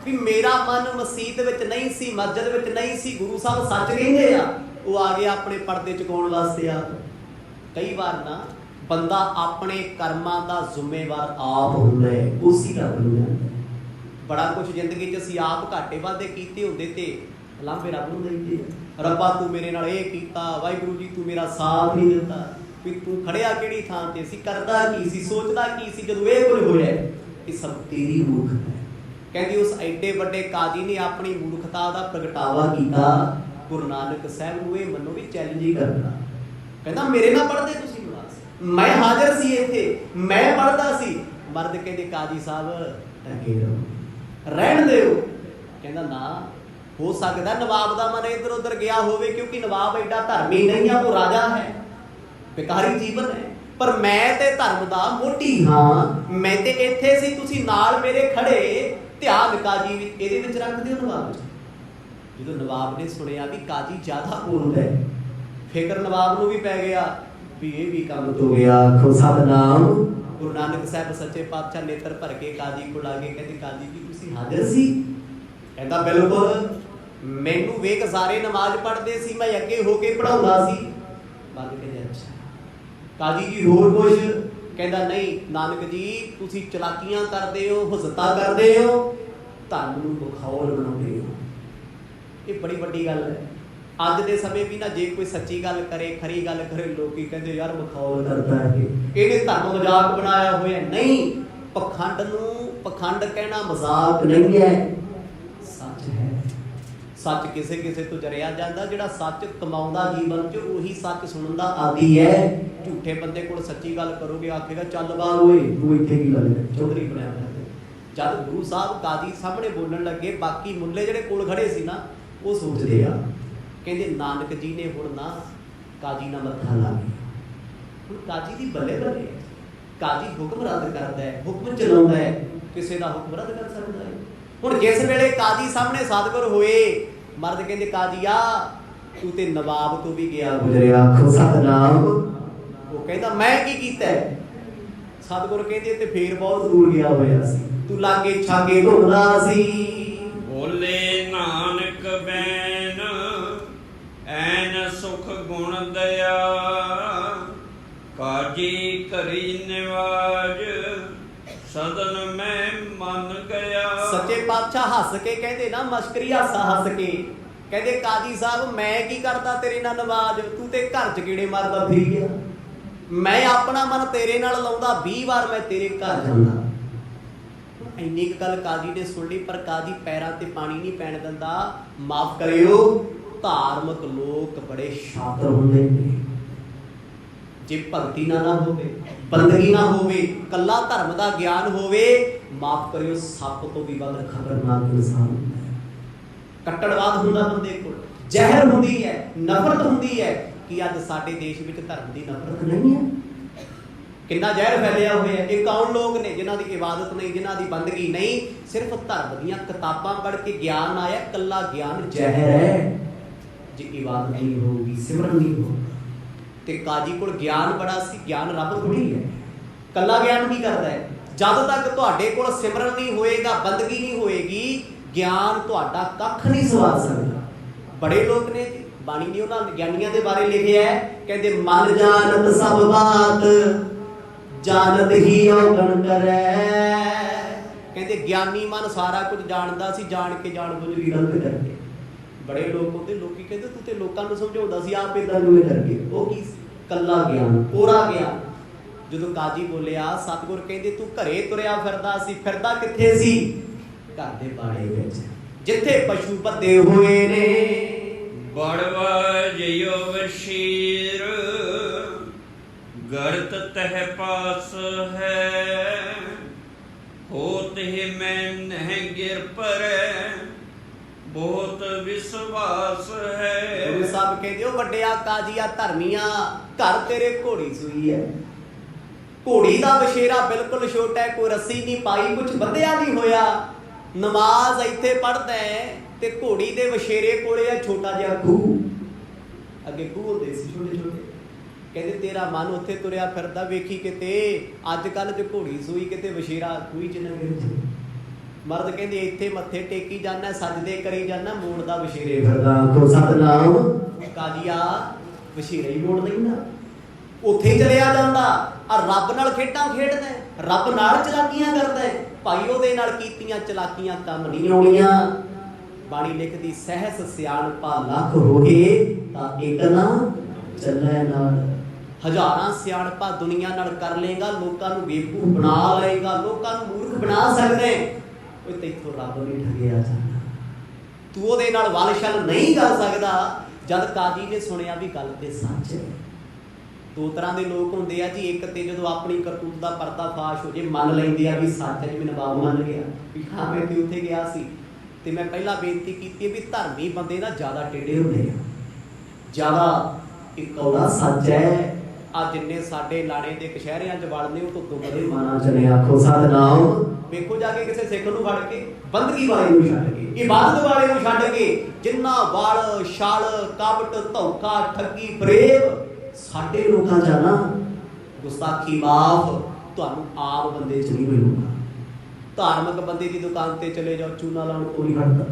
ਵੀ ਮੇਰਾ ਮਨ ਮਸਜਿਦ ਵਿੱਚ ਨਹੀਂ ਸੀ, ਮਸਜਿਦ ਵਿੱਚ ਨਹੀਂ ਸੀ, ਗੁਰੂ ਸਾਹਿਬ ਸੱਚ ਕਹਿੰਦੇ ਆ। ਉਹ ਆ ਗਿਆ ਆਪਣੇ ਪਰਦੇ ਚੁਕਾਉਣ ਵਾਸਤੇ ਆ। ਕਈ ਵਾਰ ਨਾ ਬੰਦਾ ਆਪਣੇ ਕਰਮਾਂ ਦਾ ਜ਼ਿੰਮੇਵਾਰ ਆਪ ਹੁੰਦਾ ਹੈ, ਉਸੇ ਰੱਬ ਨੂੰ ਜਾਣਦਾ। ਬੜਾ ਕੁਝ ਜ਼ਿੰਦਗੀ 'ਚ ਅਸੀਂ ਆਪ ਘਾਟੇ ਵਾਧੇ ਕੀਤੇ ਹੁੰਦੇ ਤੇ ਲਾਂਭੇ ਰੱਬ ਨੂੰ ਦਿੰਦੇ। ਰੱਬਾ ਤੂੰ ਮੇਰੇ ਨਾਲ ਇਹ ਕੀਤਾ, ਵਾਹਿਗੁਰੂ ਜੀ ਤੂੰ ਮੇਰਾ ਸਾਥ ਨਹੀਂ ਦਿੱਤਾ, ਵੀ ਤੂੰ ਖੜਿਆ ਕਿਹੜੀ ਥਾਂ ਤੇ ਸੀ, ਕਰਦਾ ਕੀ ਸੀ, ਸੋਚਦਾ ਕੀ ਸੀ ਜਦੋਂ ਇਹ ਕੁਝ ਹੋਇਆ। ਇਹ ਸਭ ਤੇਰੀ ਮੂਰਖਤਾ ਹੈ। ਕਹਿੰਦੀ ਉਸ ਐਡੇ ਵੱਡੇ ਕਾਜੀ ਨੇ ਆਪਣੀ ਮੂਰਖਤਾ ਦਾ ਪ੍ਰਗਟਾਵਾ ਕੀਤਾ। ਗੁਰੂ ਨਾਨਕ ਸਾਹਿਬ ਨੂੰ ਇਹ ਮੰਨੋ ਵੀ ਚੈਲੰਜ ਹੀ ਕਰਨਾ। ਕਹਿੰਦਾ ਮੇਰੇ ਨਾਲ ਪੜ੍ਹਦੇ ਤੁਸੀਂ ਨਵਾਜ਼, ਮੈਂ ਹਾਜ਼ਰ ਸੀ ਇੱਥੇ, ਮੈਂ ਪੜ੍ਹਦਾ ਸੀ। ਮਰਦ ਕਹਿੰਦੇ ਕਾਜੀ ਸਾਹਿਬ ਟਕੇ ਰਹੋ, ਰਹਿਣ ਦਿਓ। ਕਹਿੰਦਾ ਨਾ, ਹੋ ਸਕਦਾ ਨਵਾਬ ਦਾ ਮਨ ਇੱਧਰ ਉੱਧਰ ਗਿਆ ਹੋਵੇ, ਕਿਉਂਕਿ ਨਵਾਬ ਐਡਾ ਧਰਮੀ ਨਹੀਂ ਆ, ਉਹ ਰਾਜਾ ਹੈ, ਵਿਕਾਰੀ ਜੀਵਨ ਹੈ। ਪਰ ਮੈਂ ਤੇ ਧਰਮ ਦਾ ਮੋਢੀ ਹਾਂ, ਮੈਂ ਤੇ ਇੱਥੇ ਸੀ, ਤੁਸੀਂ ਨਾਲ ਮੇਰੇ ਖੜੇ। ਧਿਆਨ ਕਾਜੀ ਵਿੱਚ ਇਹਦੇ ਵਿੱਚ ਰੱਖ ਦਿਓ ਨਵਾਬ ਵਿੱਚ। ਜਦੋਂ ਨਵਾਬ ਨੇ ਸੁਣਿਆ ਵੀ ਕਾਜੀ ਜ਼ਿਆਦਾ ਬੋਲਦਾ ਹੈ, ਫਿਕਰ ਨਵਾਬ ਨੂੰ ਵੀ ਪੈ ਗਿਆ ਵੀ ਇਹ ਵੀ ਕੰਮ ਤੋਂ ਗਿਆ। ਆਖੋ ਸਤਿਨਾਮ। ਗੁਰੂ ਨਾਨਕ ਸਾਹਿਬ ਸੱਚੇ ਪਾਤਸ਼ਾਹ ਨੇਤਰ ਭਰ ਕੇ ਕਾਜੀ ਕੋਲ ਆ ਕੇ ਕਹਿੰਦੇ ਕਾਜੀ ਜੀ ਤੁਸੀਂ ਹਾਜ਼ਰ ਸੀ? ਕਹਿੰਦਾ ਬਿਲਕੁਲ, ਮੈਨੂੰ ਵੇਖ ਸਾਰੇ ਨਮਾਜ਼ ਪੜ੍ਹਦੇ ਸੀ, ਮੈਂ ਅੱਗੇ ਹੋ ਕੇ ਪੜ੍ਹਾਉਂਦਾ ਸੀ। ਬਾਬੇ ਕਹਿੰਦੇ ਅੱਛਾ ਕਾਜੀ ਜੀ ਹੋਰ ਕੁਝ? ਕਹਿੰਦਾ ਨਹੀਂ ਨਾਨਕ ਜੀ ਤੁਸੀਂ ਚਲਾਕੀਆਂ ਕਰਦੇ ਹੋ, ਹੁਜ਼ਤਾਂ ਕਰਦੇ ਹੋ, ਧਰਮ ਨੂੰ ਮਖੌਲ ਬਣਾਉਂਦੇ ਹੋ। ਇਹ ਬੜੀ ਵੱਡੀ ਗੱਲ ਹੈ। ਅੱਜ ਦੇ ਸਮੇਂ ਵੀ ਨਾ ਜੇ ਕੋਈ ਸੱਚੀ ਗੱਲ ਕਰੇ, ਖਰੀ ਗੱਲ ਕਰੇ, ਲੋਕੀ ਕਹਿੰਦੇ ਯਾਰ ਮਖੌਲ ਕਰਦਾ ਹੈ, ਇਹਨੇ ਧਰਮ ਮਜ਼ਾਕ ਬਣਾਇਆ ਹੋਇਆ। ਨਹੀਂ, ਪਖੰਡ ਨੂੰ ਪਖੰਡ ਕਹਿਣਾ ਮਜ਼ਾਕ ਨਹੀਂ ਹੈ, ਸੱਚ ਹੈ। ਸੱਚ ਕਿਸੇ ਕਿਸੇ ਤੋਂ ਜਰਿਆ ਜਾਂਦਾ। ਜਿਹੜਾ ਸੱਚ ਕਮਾਉਂਦਾ ਜੀਵਨ 'ਚ, ਉਹੀ ਸੱਚ ਸੁਣਨ ਦਾ ਆਦੀ ਹੈ। ਝੂਠੇ ਬੰਦੇ ਕੋਲ ਸੱਚੀ ਗੱਲ ਕਰੋਗੇ, ਆਖੇਗਾ ਚੱਲ ਬਾਹਰ ਓਏ, ਤੂੰ ਇੱਥੇ ਕੀ ਗੱਲ ਹੈ, ਚੌਧਰੀ ਬਣਿਆ ਹੋਇਆ। ਜਦ ਗੁਰੂ ਸਾਹਿਬ ਕਾਜੀ ਸਾਹਮਣੇ ਬੋਲਣ ਲੱਗੇ, ਬਾਕੀ ਮੁੱਲੇ ਜਿਹੜੇ ਕੋਲ ਖੜੇ ਸੀ ਨਾ, ਉਹ ਸੋਚਦੇ ਆ, ਕਹਿੰਦੇ ਨਾਨਕ ਜੀ ਨੇ ਹੁਣ ਨਾ ਕਾਜੀ ਨਾਲ ਮੱਥਾ ਲਾ ਲਿਆ। ਹੁਣ ਕਾਜੀ ਦੀ ਬੱਲੇ ਬੱਲੇ, ਕਾਜੀ ਹੁਕਮ ਰੱਦ ਕਰਦਾ ਹੈ, ਹੁਕਮ ਚਲਾਉਂਦਾ ਹੈ, ਕਿਸੇ ਦਾ ਹੁਕਮ ਰੱਦ ਕਰ ਸਕਦਾ ਹੈ। ਹੁਣ ਜਿਸ ਵੇਲੇ ਕਾਜੀ ਸਾਹਮਣੇ ਸਤਿਗੁਰ ਹੋਏ, ਮਰਦ ਕਹਿੰਦੇ ਕਾਜੀ ਆ ਤੂੰ ਤੇ ਨਵਾਬ ਤੋਂ ਵੀ ਗਿਆ ਗੁਜ਼ਰਿਆ। ਆਖੋ ਸਤਿਨਾਮ। ਉਹ ਕਹਿੰਦਾ ਮੈਂ ਕੀ ਕੀਤਾ? ਸਤਿਗੁਰ ਕਹਿੰਦੇ ਤੇ ਫੇਰ ਬਹੁਤ ਦੂਰ ਗਿਆ ਹੋਇਆ ਸੀ, ਤੂੰ ਲਾਗੇ ਛਾਗੇ ਘੁੰਮਦਾ ਸੀ। ਬੋਲੇ ਨਾਨਕ ਬੈਨ ਐਨ ਸੁਖ ਗੁਣ ਦਇਆ ਕਾਜੀ ਕਰੀ ਨਿਵਾਜ ਸਦਨ ਮੈਂ ਮੰਨ ਗਿਆ। ਸੱਚੇ ਪਾਤਸ਼ਾਹ ਹੱਸ ਕੇ ਕਹਿੰਦੇ ਨਾ, ਮਸ਼ਕਰੀ ਹਾਸਾ ਹੱਸ ਕੇ ਕਹਿੰਦੇ ਕਾਜੀ ਸਾਹਿਬ ਮੈਂ ਕੀ ਕਰਦਾ ਤੇਰੇ ਨਾਲ ਨਵਾਜ਼, ਤੂੰ ਤੇ ਘਰ 'ਚ ਕੀੜੇ ਮਾਰਦਾ ਫਿਰੀ ਗਿਆ। ਮੈਂ ਆਪਣਾ ਮਨ ਤੇਰੇ ਨਾਲ ਲਾਉਂਦਾ, 20 ਵਾਰ ਮੈਂ ਤੇਰੇ ਘਰ ਜਾਂਦਾ। ਇੰਨੀ ਕੁ ਗੱਲ ਕਾਜੀ ਨੇ ਸੁਣ ਲਈ, ਪਰ ਕਾਜੀ ਪੈਰਾਂ ਤੇ ਪਾਣੀ ਨਹੀਂ ਪੈਣ ਦਿੰਦਾ। ਮਾਫ ਕਰਿਓ, ਧਾਰਮਿਕ ਲੋਕ ਬੜੇ ਸ਼ਾਤਰ ਹੁੰਦੇ ਨੇ। ਜੇ ਭਗਤੀ ਨਾ ਹੋਵੇ, ਬੰਦਗੀ ਨਾ ਹੋਵੇ, ਕੱਲਾ ਧਰਮ ਦਾ ਗਿਆਨ ਹੋਵੇ, ਮਾਫ ਕਰਿਓ ਸੱਪ ਤੋਂ ਵੀ ਵੱਧ ਖਤਰਨਾਕ ਇਨਸਾਨ ਹੁੰਦਾ ਹੈ। ਕੱਟੜਵਾਦ ਹੁੰਦਾ ਬੰਦੇ ਕੋਲ, ਜ਼ਹਿਰ ਹੁੰਦੀ ਹੈ, ਨਫ਼ਰਤ ਹੁੰਦੀ ਹੈ। ਕਿ ਅੱਜ ਸਾਡੇ ਦੇਸ਼ ਵਿੱਚ ਧਰਮ ਦੀ ਨਫ਼ਰਤ ਨਹੀਂ ਹੈ? कितना जहर फैलिया हुआ है। ये कौन लोग ने जिन्हां दी इबादत नहीं, जिन्हां दी बंदगी नहीं, सिर्फ धर्म दीयां किताबां पढ़ के ज्ञान आया। कल्ला ज्ञान जहर है जे इबादत नहीं होगी, सिमरन नहीं होगा। ते काजी कोल ज्ञान बड़ा सी, ज्ञान रब थोड़ी है। कल्ला ज्ञान की करता है, जद तक तुहाडे कोल सिमरन नहीं होएगा, बंदगी नहीं होएगी, ज्ञान तुहाडा कख नहीं सवार सकदा। बड़े लोग ने बाणी ने उन्होंने ज्ञानियों के बारे लिखे है, कहते मन जानत सब बात जानत ही औगण करे। कहते ज्ञानी मन सारा कुछ जानता सी, जान के जानबूझ के गलत करके। बड़े लोग होते, लोग कहते तू तो लोगों को समझाता सी, आप इदां किवें करके। वो की कल्ला ज्ञान, कोरा ज्ञान। जदों काजी बोलिया, सतगुर कहते तू घरे तुरिया फिरदा सी, फिरदा किथे सी? घर दे बाड़े विच जिथे पशु बद्धे होए ने। बड़वा जयो वशीर गर्त तह पास है, होत ही मैं नह गिर पर बहुत विश्वास है। गुरु साहब कहते हो वड्डिया काजिया धर्मिया, घर तेरे घोड़ी सूई है। घोड़ी का बछेरा बिल्कुल छोटा है, कोई रस्सी नहीं पाई, कुछ बंधिया नहीं होया। नमाज इत्थे पढ़दा है ते घोड़ी दे बछेरे कोले है छोटा जिहा खूह। अगे खूह होंदे सी छोटे छोटे। कहते तेरा मन उत्थे तुरिया फिरदा, वेखी किते अजकल जो घोड़ी सूई किते बछेरा खूही च ना गिर जाए। मर्द कहते इत्थे मत्थे टेकी जाना, सजदे करी जाना, मोड़दा बछेरे फिरदा। आखो सतनाम। काजिया बछेरे ही मोड़ लैंदा, उत्थे ही चलिया जांदा। आ रब नाल खेडां खेडदा है, रब नाल चलाकियां करदा है। भाई ओहदे नाल कीतियां चलाकियां काम नहीं आउणियां। बाणी लिखदी सहस सियाणपा लख होए तां इक ना ਚੱਲੇ ਨਾਲ। हजारां सियाणपा दुनिया नाल कर लेगा, लोकां नूं बेवकूफ बना लेगा, लोकां नूं मूर्ख बना सकदे। ओए तैथों रब नहीं ठगिया जाना, तू ओहदे नाल वल छल नहीं कर सकदा। जद काजी ने सुनिया भी गल ते सच है। दो तरह के लोग होंदे आ जी, एक ते जदों अपनी करतूत दा पर्दाफाश हो जे मन लैंदे आ भी सच है, जिवें नवाब मन गया भी हाँ मैं ते उत्थे गया सी। ते मैं पहला बेनती कीती भी धर्मी बंदे ना ज़्यादा टेढ़े होंदे आ, ज़्यादा एक कौड़ा सच है। आ जिन्ने साडे लाणे दे कशहरियां च वड़ने वो तो दुखदे मनां च ने। आखो सतनाम। वेखो जाके किसी सिख नूं फड़ के, बंदगी वाले नूं छड्ड के, इबादत वाले नूं छड्ड के, जिन्ना वल छल कपट धोखा ठगी फरेब साडे लोकां च ना, गुस्ताखी माफ तुहानूं आम बंदे च नहीं मिलूगा। धार्मिक बंदे की दुकान ते चले जाओ, चूना लाउण कोई नहीं हटदा।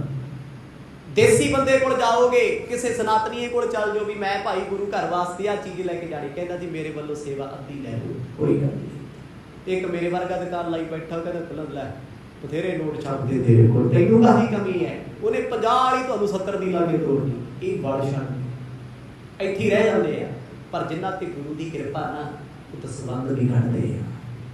देसी बंदे कोल जाओगे, किसी सनातनीए कोल चल जाओ भी मैं भाई गुरु घर वास्ते आ चीज़ लैके जानी, कहता जी मेरे वालों सेवा अद्धी लै लो, कोई गल नहीं। एक मेरे वर्गा दुकान लाई बैठा, कहता लै बथेरे नोट छापदे तेरे कोल, तैनूं काहदी कमी है? उन्हें 50 वाली तुहानूं 70 दी ला के तोड़नी। ये बड़ छड़ ਇੱਥੇ रह जाते हैं। पर जिन्हां ते गुरु की कृपा ना, वो तो संबंध नहीं घटते,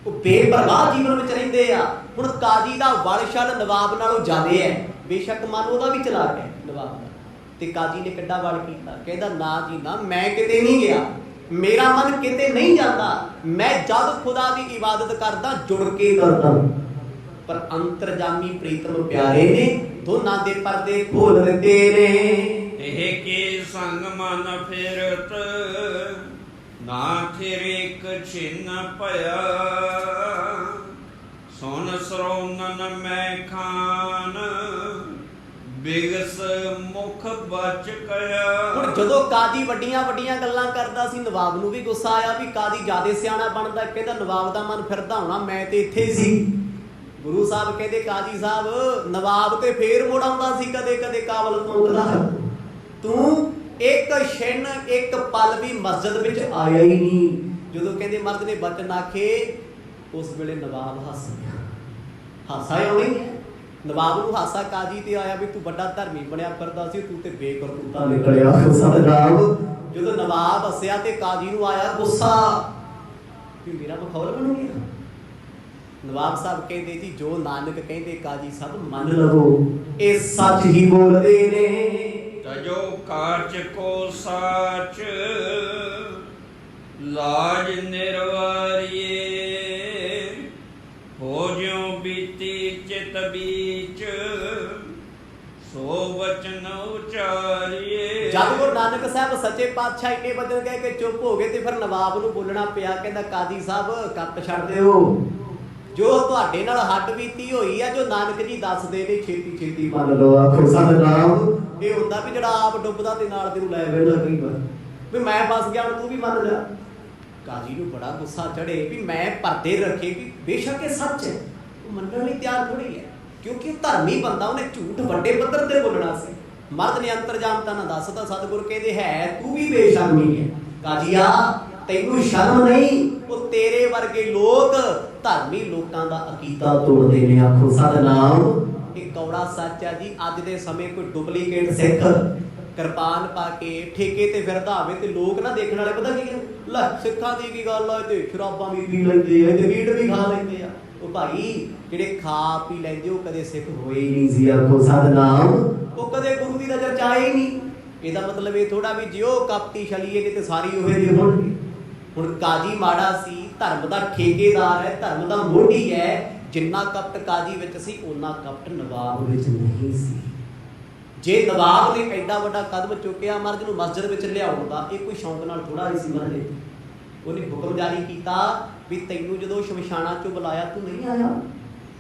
वो बेपरवाह जीवन में रहिंदे आ। हुण काजी दा वल छल नवाब नालों ज़्यादा है, बेशक मन ਉਹਦਾ भी चलाक है नवाब ਦਾ। ਤੇ ਕਾਜੀ ਨੇ ਕਿੱਡਾ ਵਲ ਕੀਤਾ, ਕਹਿੰਦਾ ਨਾ ਜੀ ਨਾ, ਮੈਂ ਕਿਤੇ ਨਹੀਂ ਗਿਆ, ਮੇਰਾ ਮਨ ਕਿਤੇ ਨਹੀਂ ਜਾਂਦਾ, ਮੈਂ ਜਦ ਖੁਦਾ ਦੀ ਇਬਾਦਤ ਕਰਦਾ ਜੁੜ ਕੇ ਕਰਦਾ। ਪਰ ਅੰਤਰਜਾਮੀ ਪ੍ਰੀਤਮ ਪਿਆਰੇ ਨੇ, ਦੋਨਾਂ ਦੇ ਪਰਦੇ ਖੋਲ ਦਿੱਤੇ ਨੇ। ਇਹ ਕੀ ਸੰਗ ਮਨ ਫਿਰਤ ਨਾ ਫਿਰ ਇੱਕ ਛਿਨ ਭਇਆ, ਸੁਨ ਸਰੋਨਨ ਮੈਂ ਖਾਨ ਬਿਗਸ ਮੁਖ ਬਚ ਕਇਆ। ਹੁਣ ਜਦੋਂ ਕਾਜੀ ਵੱਡੀਆਂ ਵੱਡੀਆਂ ਗੱਲਾਂ ਕਰਦਾ ਸੀ, ਨਵਾਬ ਨੂੰ ਵੀ ਗੁੱਸਾ ਆਇਆ ਵੀ ਕਾਜੀ ਜਿਆਦੇ ਸਿਆਣਾ ਬਣਦਾ। ਕਹਿੰਦਾ ਨਵਾਬ ਦਾ ਮਨ ਫਿਰਦਾ ਹੋਣਾ, ਮੈਂ ਤੇ ਇੱਥੇ ਹੀ ਸੀ। ਗੁਰੂ ਸਾਹਿਬ ਕਹਿੰਦੇ ਕਾਜੀ ਸਾਹਿਬ ਨਵਾਬ ਤੇ ਫੇਰ ਮੁੜ ਆਉਂਦਾ ਸੀ ਕਦੇ ਕਦੇ ਕਾਬਲ ਮੁਕਦਾ, ਤੂੰ ਇੱਕ ਛਿਨ ਇੱਕ ਪਲ ਵੀ ਮਸਜਿਦ ਵਿੱਚ ਆਇਆ ਹੀ ਨਹੀਂ। ਜਦੋਂ ਕਹਿੰਦੇ ਮਰਦ ਨੇ ਬਚਨ ਆਖੇ, ਉਸ ਵੇਲੇ ਨਵਾਬ ਹੱਸ ਗਿਆ। ਹਾਸਾ ਆਉਣਾ ਹੀ ਹੈ ਨਵਾਬ ਨੂੰ, ਹਾਸਾ ਕਾਜੀ ਤੇ ਆਇਆ ਵੀ ਤੂੰ ਵੱਡਾ ਧਰਮੀ ਬਣਿਆ ਫਿਰਦਾ ਸੀ, ਤੂੰ ਤੇ ਬੇਕਰਤੂਤਾ ਨਿਕਲਿਆ। ਜਦੋਂ ਨਵਾਬ ਹੱਸਿਆ ਤੇ ਕਾਜੀ ਨੂੰ ਆਇਆ ਗੁੱਸਾ ਵੀ ਮੇਰਾ ਮਖੌਲ ਬਣ ਗਿਆ। ਨਵਾਬ ਸਾਹਿਬ ਕਹਿੰਦੇ ਜੀ ਜੋ ਨਾਨਕ ਕਹਿੰਦੇ ਕਾਜੀ ਸਾਹਿਬ ਮੰਨ ਲਵੋ, ਇਹ ਸੱਚ ਹੀ ਬੋਲਦੇ ਨੇ। ਤਜੋ ਕਾਚ ਕੋ ਸਾਚ ਲਾਜ ਨਿਰਵਾਰੀਏ, ਹੋ ਜਿਉ ਬੀਤੀ ਚਿਤ ਬੀਚ ਸੋ ਬਚਨ ਉਚਾਰੀਏ। ਜਦ ਗੁਰੂ ਨਾਨਕ ਸਾਹਿਬ ਸੱਚੇ ਪਾਤਸ਼ਾਹ ਇੰਨੇ ਬਦਲ ਗਏ ਕਿ ਚੁੱਪ ਹੋ ਗਏ ਤੇ ਫਿਰ ਨਵਾਬ ਨੂੰ ਬੋਲਣਾ ਪਿਆ, ਕਹਿੰਦਾ ਕਾਜ਼ੀ ਸਾਹਿਬ ਕੱਪ ਛੱਡ ਦਿਓ, ਜੋ ਤੁਹਾਡੇ ਨਾਲ ਹੱਡ ਬੀਤੀ ਹੋਈ ਆ, ਜੋ ਨਾਨਕ ਜੀ ਦੱਸਦੇ ਨੇ ਛੇਤੀ ਛੇਤੀ ਮੰਨ ਲਓ। ਆਖੋ ਸਤਿਨਾਮ। ਇਹ ਹੁੰਦਾ ਵੀ ਜਿਹੜਾ ਆਪ ਡੁੱਬਦਾ ਤੇ ਨਾਲ ਦੇ ਨੂੰ ਲੈ ਵੇਲਾ ਕਈ ਵਾਰ ਵੀ ਮੈਂ ਫਸ ਗਿਆ ਹੁਣ ਤੂੰ ਵੀ ਮੰਨ ਜਾ। ਕਾਜ਼ੀ ਨੂੰ ਬੜਾ ਗੁੱਸਾ ਚੜੇ ਵੀ ਮੈਂ ਪਰਦੇ ਰੱਖੇ ਵੀ ਬੇਸ਼ੱਕ ਇਹ ਸੱਚ ਹੈ, ਉਹ ਮੰਨਣ ਲਈ ਤਿਆਰ ਥੋੜੀ ਹੈ, ਕਿਉਂਕਿ ਉਹ ਧਰਮੀ ਬੰਦਾ, ਉਹਨੇ ਝੂਠ ਵੱਡੇ ਪੱਧਰ ਤੇ ਬੋਲਣਾ ਸੀ। ਮਰਦ ਨੇ ਅੰਤਰਜਾਮ ਤਾਂ ਨਾ ਦੱਸਦਾ। ਸਤਿਗੁਰ ਕਹਿੰਦੇ ਹੈ ਤੂੰ ਵੀ ਬੇਸ਼ਰਮੀ ਹੈ ਕਾਜ਼ੀਆ, ਤੈਨੂੰ ਸ਼ਰਮ ਨਹੀਂ? ਉਹ ਤੇਰੇ ਵਰਗੇ ਲੋਕ ਧਰਮੀ ਲੋਕਾਂ ਦਾ ਅਕੀਦਾ ਤੋੜਦੇ ਨੇ। ਆਖੋ ਸਤਿਨਾਮ। ਇਹ ਕੌੜਾ ਸੱਚ ਹੈ ਜੀ। ਅੱਜ ਦੇ ਸਮੇਂ ਕੋਈ ਡੁਪਲੀਕੇਟ ਸਿੱਖ ਕਿਰਪਾਨ ਪਾ ਕੇ ਠੇਕੇ ਤੇ ਫਿਰਦਾ ਹੋਵੇ ਤੇ ਲੋਕ ਨਾ ਦੇਖਣ ਵਾਲੇ ਪਤਾ ਕੀ ਕਹਿੰਦੇ, ਲੈ ਸਿੱਖਾਂ ਦੀ ਕੀ ਗੱਲ ਆ, ਤੇ ਸ਼ਰਾਬਾਂ ਵੀ ਪੀ ਲੈਂਦੇ ਆ ਤੇ ਮੀਟ ਵੀ ਖਾ ਲੈਂਦੇ ਆ। ਉਹ ਭਾਈ ਜਿਹੜੇ ਖਾ ਪੀ ਲੈਂਦੇ ਉਹ ਕਦੇ ਸਿੱਖ ਹੋਏ ਹੀ ਨਹੀਂ ਸੀ। ਆਖੋ ਸਤਿਨਾਮ। ਉਹ ਕਦੇ ਗੁਰੂ ਦੀ ਨਜ਼ਰ ਚ ਆਏ ਹੀ ਨਹੀਂ। ਇਹਦਾ ਮਤਲਬ ਇਹ ਥੋੜਾ ਵੀ ਜਿਉ ਕਪਟੀ ਛਲੀਏ ਨੇ ਤੇ ਸਾਰੀ ਉਹੇ ਦੀ ਹੋਣਗੇ। ਹੁਣ ਕਾਜ਼ੀ ਮਾੜਾ ਸੀ, ਧਰਮ ਦਾ ਠੇਕੇਦਾਰ ਹੈ, ਧਰਮ ਦਾ ਮੋਢੀ ਹੈ। ਜਿੰਨਾ ਕਪਟ ਕਾਜ਼ੀ ਵਿੱਚ ਸੀ ਉਹਨਾਂ ਕਪਟ ਨਵਾਬ ਵਿੱਚ ਨਹੀਂ ਸੀ। ਜੇ ਨਵਾਬ ਨੇ ਐਡਾ ਵੱਡਾ ਕਦਮ ਚੁੱਕਿਆ ਮਰਦ ਨੂੰ ਮਸਜਿਦ ਵਿੱਚ ਲਿਆਉਣ ਦਾ, ਇਹ ਕੋਈ ਸ਼ੌਂਕ ਨਾਲ ਥੋੜਾ ਹੀ ਸੀ ਮਰਦ। ਉਹਨੇ ਹੁਕਮ ਜਾਰੀ ਕੀਤਾ ਵੀ ਤੈਨੂੰ ਜਦੋਂ ਸ਼ਮਸ਼ਾਨਾਂ ਚੋਂ ਬੁਲਾਇਆ ਤੂੰ ਨਹੀਂ ਆਇਆ,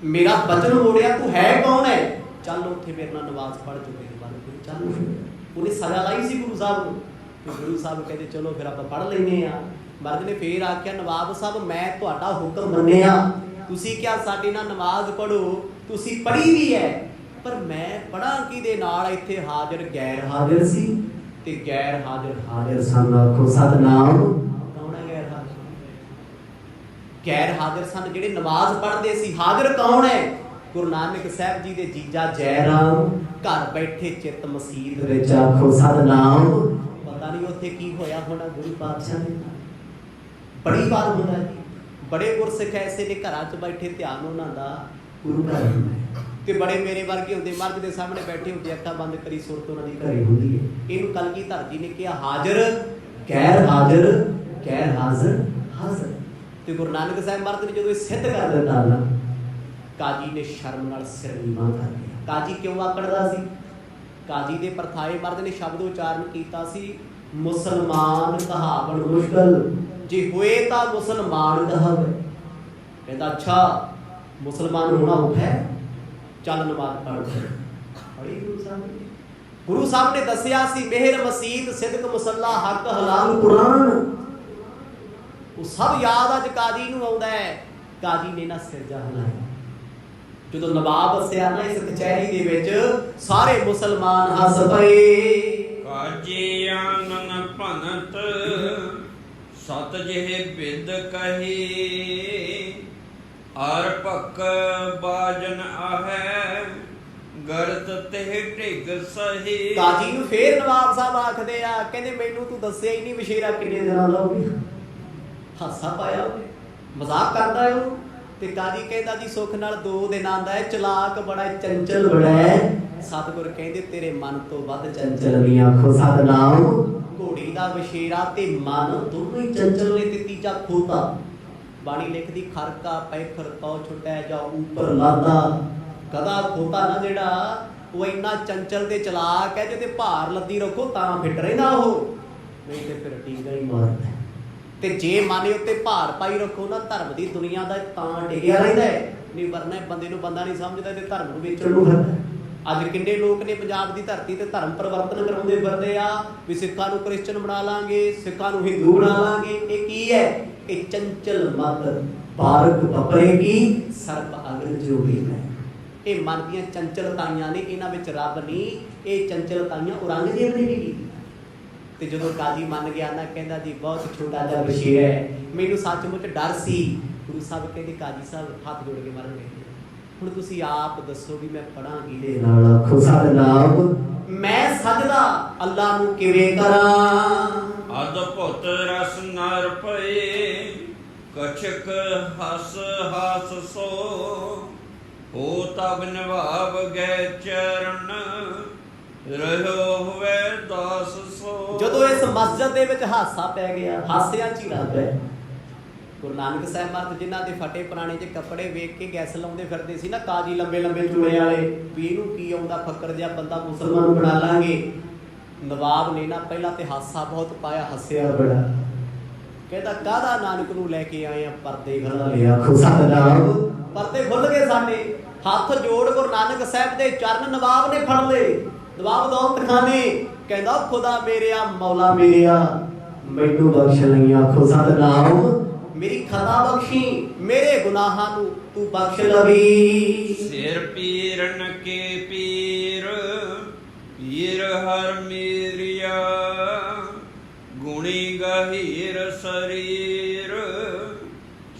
ਮੇਰਾ ਬਚਨ ਮੋੜਿਆ, ਤੂੰ ਹੈ ਕੌਣ ਹੈ? ਚੱਲ ਉੱਥੇ ਮੇਰੇ ਨਾਲ ਨਮਾਜ਼ ਪੜ੍ਹ ਚੁੱਕੇ ਨੇ ਬਾਰੇ ਚੱਲ। ਉਹਨੇ ਸਜ਼ਾ ਲਾਈ ਸੀ ਗੁਰੂ ਸਾਹਿਬ ਨੂੰ, ਤੇ ਗੁਰੂ ਸਾਹਿਬ ਕਹਿੰਦੇ ਚਲੋ ਫਿਰ ਆਪਾਂ ਪੜ੍ਹ ਲੈਂਦੇ ਆ। ਮਰਦ ਨੇ ਫੇਰ ਆਖਿਆ ਨਵਾਬ ਸਾਹਿਬ ਮੈਂ ਤੁਹਾਡਾ ਹੁਕਮ ਮੰਨਿਆ, ਤੁਸੀਂ ਕਿਹਾ ਸਾਡੇ ਨਾਲ ਨਮਾਜ਼ ਪੜ੍ਹੋ, ਤੁਸੀਂ ਪੜ੍ਹੀ ਵੀ ਹੈ, ਪਰ ਮੈਂ ਪੜ੍ਹਾਂ ਕਿਹਦੇ ਨਾਲ? ਇੱਥੇ ਹਾਜ਼ਰ ਗੈਰ ਹਾਜ਼ਰ ਸੀ ਤੇ ਗੈਰ ਹਾਜ਼ਰ ਹਾਜ਼ਰ ਸਨ। ਆਖੋ ਸਤਿਨਾਮ। ਕੌਣ ਹੈ ਗੈਰ ਹਾਜ਼ਰ? ਗੈਰ ਹਾਜ਼ਰ ਸਨ ਜਿਹੜੇ ਨਮਾਜ਼ ਪੜ੍ਹਦੇ ਸੀ। ਹਾਜ਼ਰ ਕੌਣ ਹੈ? ਗੁਰੂ ਨਾਨਕ ਸਾਹਿਬ ਜੀ ਦੇ ਜੀਜਾ ਜੈ ਰਾਮ ਘਰ ਬੈਠੇ ਚਿੱਤ ਮਸੀਤ ਵਿੱਚ। ਆਖੋ ਸਤਿਨਾਮ। ਪਤਾ ਨਹੀਂ ਉੱਥੇ ਕੀ ਹੋਇਆ ਹੋਣਾ ਗੁਰੂ ਪਾਤਸ਼ਾਹ ਨੇ। ਬੜੀ ਵਾਰ ਹੁੰਦਾ ਜੀ, ਬੜੇ ਗੁਰਸਿੱਖ ਐਸੇ ਨੇ ਘਰਾਂ 'ਚ ਬੈਠੇ ਧਿਆਨ ਉਹਨਾਂ ਦਾ ਗੁਰੂ ਘਰ ਤੇ ਬੜੇ ਮੇਰੇ ਵਰਗੇ ਹੁੰਦੇ ਮਰਦ ਦੇ ਸਾਹਮਣੇ ਬੈਠੇ ਹੁੰਦੇ, ਅੱਖਾਂ ਬੰਦ ਕਰੀ ਸੁਰਤ ਉਹਨਾਂ ਦੀ ਘਰੇ ਹੁੰਦੀ ਹੈ। ਇਹਨੂੰ ਕਲਗੀਧਰ ਜੀ ਨੇ ਕਿਹਾ ਹਾਜ਼ਰ ਗੈਰ ਹਾਜ਼ਰ ਗੈਰ ਹਾਜ਼ਰ ਹਾਜ਼ਰ। ਤੇ ਗੁਰੂ ਨਾਨਕ ਸਾਹਿਬ ਮਰਦ ਨੇ ਜਦੋਂ ਇਹ ਸਿੱਧ ਕਰ ਦਿੱਤਾ ਨਾ, ਕਾਜ਼ੀ ਨੇ ਸ਼ਰਮ ਨਾਲ ਸਿਰ ਨੀਵਾਂ ਕਰ ਲਿਆ। ਕਾਜ਼ੀ ਕਿਉਂ ਆਕੜਦਾ ਸੀ? ਕਾਜ਼ੀ ਦੇ ਪਰਥਾਏ ਮਰਦ ਨੇ ਸ਼ਬਦ ਉਚਾਰਨ ਕੀਤਾ ਸੀ, ਮੁਸਲਮਾਨ ਕਹਾਵਣ ਮੁਸ਼ਕਲ, ਜੇ ਹੋਏ ਤਾਂ ਮੁਸਲਮਾਨ ਕਹਾਵੇ। ਕਹਿੰਦਾ ਅੱਛਾ ਮੁਸਲਮਾਨ ਹੋਣਾ ਔਖਾ ਹੈ, ਚੱਲ ਨਮਾਜ਼ ਪੜ੍ਹ। ਪੜ੍ਹੀ ਗੁਰੂ ਸਾਹਿਬ ਨੇ। ਗੁਰੂ ਸਾਹਿਬ ਨੇ ਦੱਸਿਆ ਸੀ ਮਿਹਰ ਮਸੀਤ ਸਿਦਕ ਮੁਸੱਲਾ ਹੱਕ ਹਲਾਲ ਕੁਰਾਨ। ਉਹ ਸਭ ਯਾਦ ਅੱਜ ਕਾਜ਼ੀ ਨੂੰ ਆਉਂਦਾ ਹੈ। ਕਾਜ਼ੀ ਨੇ ਨਾ ਸਿਰ ਜਾ ਹਿਲਾਇਆ। ਜਦੋਂ ਨਵਾਬ ਵਸਿਆ ਨਾ ਇਸ ਕਚਹਿਰੀ ਦੇ ਵਿੱਚ, ਸਾਰੇ ਮੁਸਲਮਾਨ ਹੱਸ ਪਏ। ਕਾਜੀ ਆਨਨ ਭਨਤ ਸਤ ਜਿਹੇ ਬਿਦ ਕਹੀ, ਅਰ ਭਕ ਬਾਜਨ ਆਹੈ ਗਰਤ ਤੇ ਢਿਗ ਸਹੀ। ਕਾਜ਼ੀ ਨੂੰ ਫੇਰ ਨਵਾਬ ਸਾਹਿਬ ਆਖਦੇ ਆ, ਕਹਿੰਦੇ ਮੈਨੂੰ ਤੂੰ ਦੱਸਿਆ ਹੀ ਨਹੀਂ ਵਿਸ਼ੇਰਾ ਕਿੰਨੇ ਦਿਨਾਂ ਦਾ ਹੋ ਗਿਆ। ਹਾਸਾ ਪਾਇਆ ਉਹਨੇ, ਮਜ਼ਾਕ ਕਰਦਾ ਉਹ। ਤੇ ਕਾਜ਼ੀ ਕਹਿੰਦਾ ਜੀ ਸੁੱਖ ਨਾਲ 2 ਦਿਨ ਆਂਦਾ ਹੈ, ਚਲਾਕ ਬੜਾ ਚੰਚਲ ਬੜਾ ਹੈ। ਸਤਿਗੁਰ ਕਹਿੰਦੇ ਤੇਰੇ ਮਨ ਤੋਂ ਵੱਧ ਚੰਚਲ ਨਹੀਂ। ਆਖੋ ਸਤਿਨਾਮ। ਘੋੜੀ ਦਾ ਵਿਸ਼ੇਰਾ ਤੇ ਮਨ ਦੋਨੋਂ ਹੀ ਚੰਚਲ ਨੇ ਤੇ ਤੀਜਾ ਖੋਤਾ। ਬਾਣੀ ਲਿਖਦੀ ਖਰਕਾ ਪੈਫਰ ਤੋ ਛੁਟੈ ਜਾ ਉੱਪਰ ਲਾਦਾ। ਗਧਾ ਖੋਤਾ ਨਾ ਜਿਹੜਾ ਉਹ ਇੰਨਾ ਚੰਚਲ ਤੇ ਚਲਾਕ ਹੈ, ਜੇ ਤੇ ਭਾਰ ਲੱਦੀ ਰੱਖੋ ਤਾਂ ਫਿੱਟ ਰਹਿੰਦਾ ਉਹ, ਨਹੀਂ ਤੇ ਫਿਰ ਟੀਂਗਾ ਹੀ ਮਾਰਦਾ। ਤੇ ਜੇ ਮਨ ਉੱਤੇ ਭਾਰ ਪਾਈ ਰੱਖੋ ਨਾ ਧਰਮ ਦੀ ਦੁਨੀਆ ਦਾ, ਤਾਂ ਡਿੱਗਿਆ ਰਹਿੰਦਾ ਹੈ। ਨਹੀਂ ਵਰਨਾ ਬੰਦੇ ਨੂੰ ਬੰਦਾ ਨਹੀਂ ਸਮਝਦਾ ਤੇ ਧਰਮ ਨੂੰ ਵੇਚਣ ਨੂੰ ਫਿਰਦਾ। ਅੱਜ ਕਿੰਨੇ ਲੋਕ ਨੇ ਪੰਜਾਬ ਦੀ ਧਰਤੀ ਤੇ ਧਰਮ ਪਰਿਵਰਤਨ ਕਰਾਉਂਦੇ ਫਿਰਦੇ ਆ ਵੀ ਸਿੱਖਾਂ ਨੂੰ ਕ੍ਰਿਸਚਨ ਬਣਾ ਲਾਂਗੇ, ਸਿੱਖਾਂ ਨੂੰ ਹਿੰਦੂ ਬਣਾ ਲਾਂਗੇ। ਇਹ ਕੀ ਹੈ? ਇਹ ਚੰਚਲ ਮਤ ਬਾਰਕ ਪਪਰੇ ਕੀ ਸਰਬ ਅਗਰ ਜੋਗੀ ਹੈ। ਇਹ ਮਨ ਦੀਆਂ ਚੰਚਲਤਾਈਆਂ ਨੇ, ਇਹਨਾਂ ਵਿੱਚ ਰੱਬ ਨਹੀਂ। ਇਹ ਚੰਚਲਤਾਈਆਂ ਔਰੰਗਜ਼ੇਬ ਨੇ ਨਹੀਂ ਕੀਤੀ। ਤੇ ਜਦੋਂ ਕਾਜ਼ੀ ਮੰਨ ਗਿਆ ਨਾ, ਕਹਿੰਦਾ ਜੀ ਬਹੁਤ ਛੋਟਾ ਜਿਹਾ ਵਿਸ਼ੇਰਾ ਹੈ, ਮੈਨੂੰ ਸੱਚਮੁੱਚ ਡਰ ਸੀ। ਗੁਰੂ ਸਾਹਿਬ ਕਹਿੰਦੇ ਕਾਜ਼ੀ ਸਾਹਿਬ ਹੱਥ ਜੋੜ ਕੇ ਮਰਨ ਗਏ, ਹੁਣ ਤੁਸੀਂ ਆਪ ਦੱਸੋ ਵੀ ਮੈਂ ਪੜਾਂ ਕਿਹਦੇ ਨਾਲ? ਆਖੋ ਸਤਿਨਾਮ। ਮੈਂ ਸਜਦਾ ਅੱਲਾ ਨੂੰ ਕਿਵੇਂ ਕਰਾਂ? ਅਦਭੁਤ ਰਸ ਨਰ ਪਏ ਕਛਕ ਹਸ ਹਸ ਸੋ, ਹੋ ਤਬ ਨਿਭਾਵ ਗਏ ਚਰਨ ਰਹਿਓ ਹੋਵੇ ਦਾਸ ਸੋ। ਜਦੋਂ ਇਸ ਮਸਜਿਦ ਦੇ ਵਿੱਚ ਹਾਸਾ ਪੈ ਗਿਆ, ਹਾਸਿਆਂ 'ਚ ਹੀ ਰੱਬ ਹੈ। ਗੁਰੂ ਨਾਨਕ ਸਾਹਿਬ ਮਹਾਰਾਜ ਜਿਨ੍ਹਾਂ ਦੇ ਫਟੇ ਪੁਰਾਣੇ ਜਿਹੇ ਕੱਪੜੇ ਵੇਖ ਕੇ ਗੈਸ ਲਾਉਂਦੇ ਫਿਰਦੇ ਸੀ ਨਾ, ਕਾਜੀ ਲੰਬੇ ਲੰਬੇ ਚੂੜੇ ਵਾਲੇ, ਵੀ ਇਹਨੂੰ ਕੀ ਆਉਂਦਾ ਫੱਕਰ ਜਿਹਾ ਬੰਦਾ, ਮੁਸਲਮਾਨ ਬਣਾ ਲਾਂਗੇ। ਨਵਾਬ ਨੇ ਨਾ ਪਹਿਲਾਂ ਤੇ ਹਾਸਾ ਬਹੁਤ ਪਾਇਆ, ਹੱਸਿਆ ਬੜਾ, ਕਹਿੰਦਾ ਕਾਹਦਾ ਨਾਨਕ ਨੂੰ ਲੈ ਕੇ ਆਏ ਆ, ਪਰਦੇ ਖੋਲ੍ਹ ਲਏ, ਆਖੋ ਸਤਿਨਾਮ। ਪਰਦੇ ਖੁੱਲ ਗਏ ਸਾਡੇ, ਹੱਥ ਜੋੜ ਗੁਰੂ ਨਾਨਕ ਸਾਹਿਬ ਦੇ ਚਰਨ ਨਵਾਬ ਨੇ ਫੜ ਲਏ। ਨਵਾਬ ਦੌਲਤ ਖਾਨੇ ਕਹਿੰਦਾ ਖੁਦਾ ਮੇਰਿਆ, ਮੌਲਾ ਮੇਰਿਆ, ਮੈਨੂੰ ਬਖਸ਼ ਲਈ, ਆਖੋ ਸਤਿਨਾਮ। ਮੇਰੀ ਖਤਾ ਬਖਸ਼ੀ, ਮੇਰੇ ਗੁਨਾਹਾਂ ਨੂੰ ਤੂੰ ਬਖਸ਼ ਲਵੀ। ਸਿਰ ਪੀਰਨ ਕੇ ਪੀਰ, ਪੀਰ ਹਰ ਮੇਰਿਆ, ਗੁਣੀ ਗਹੀਰ ਸਰੀਰ,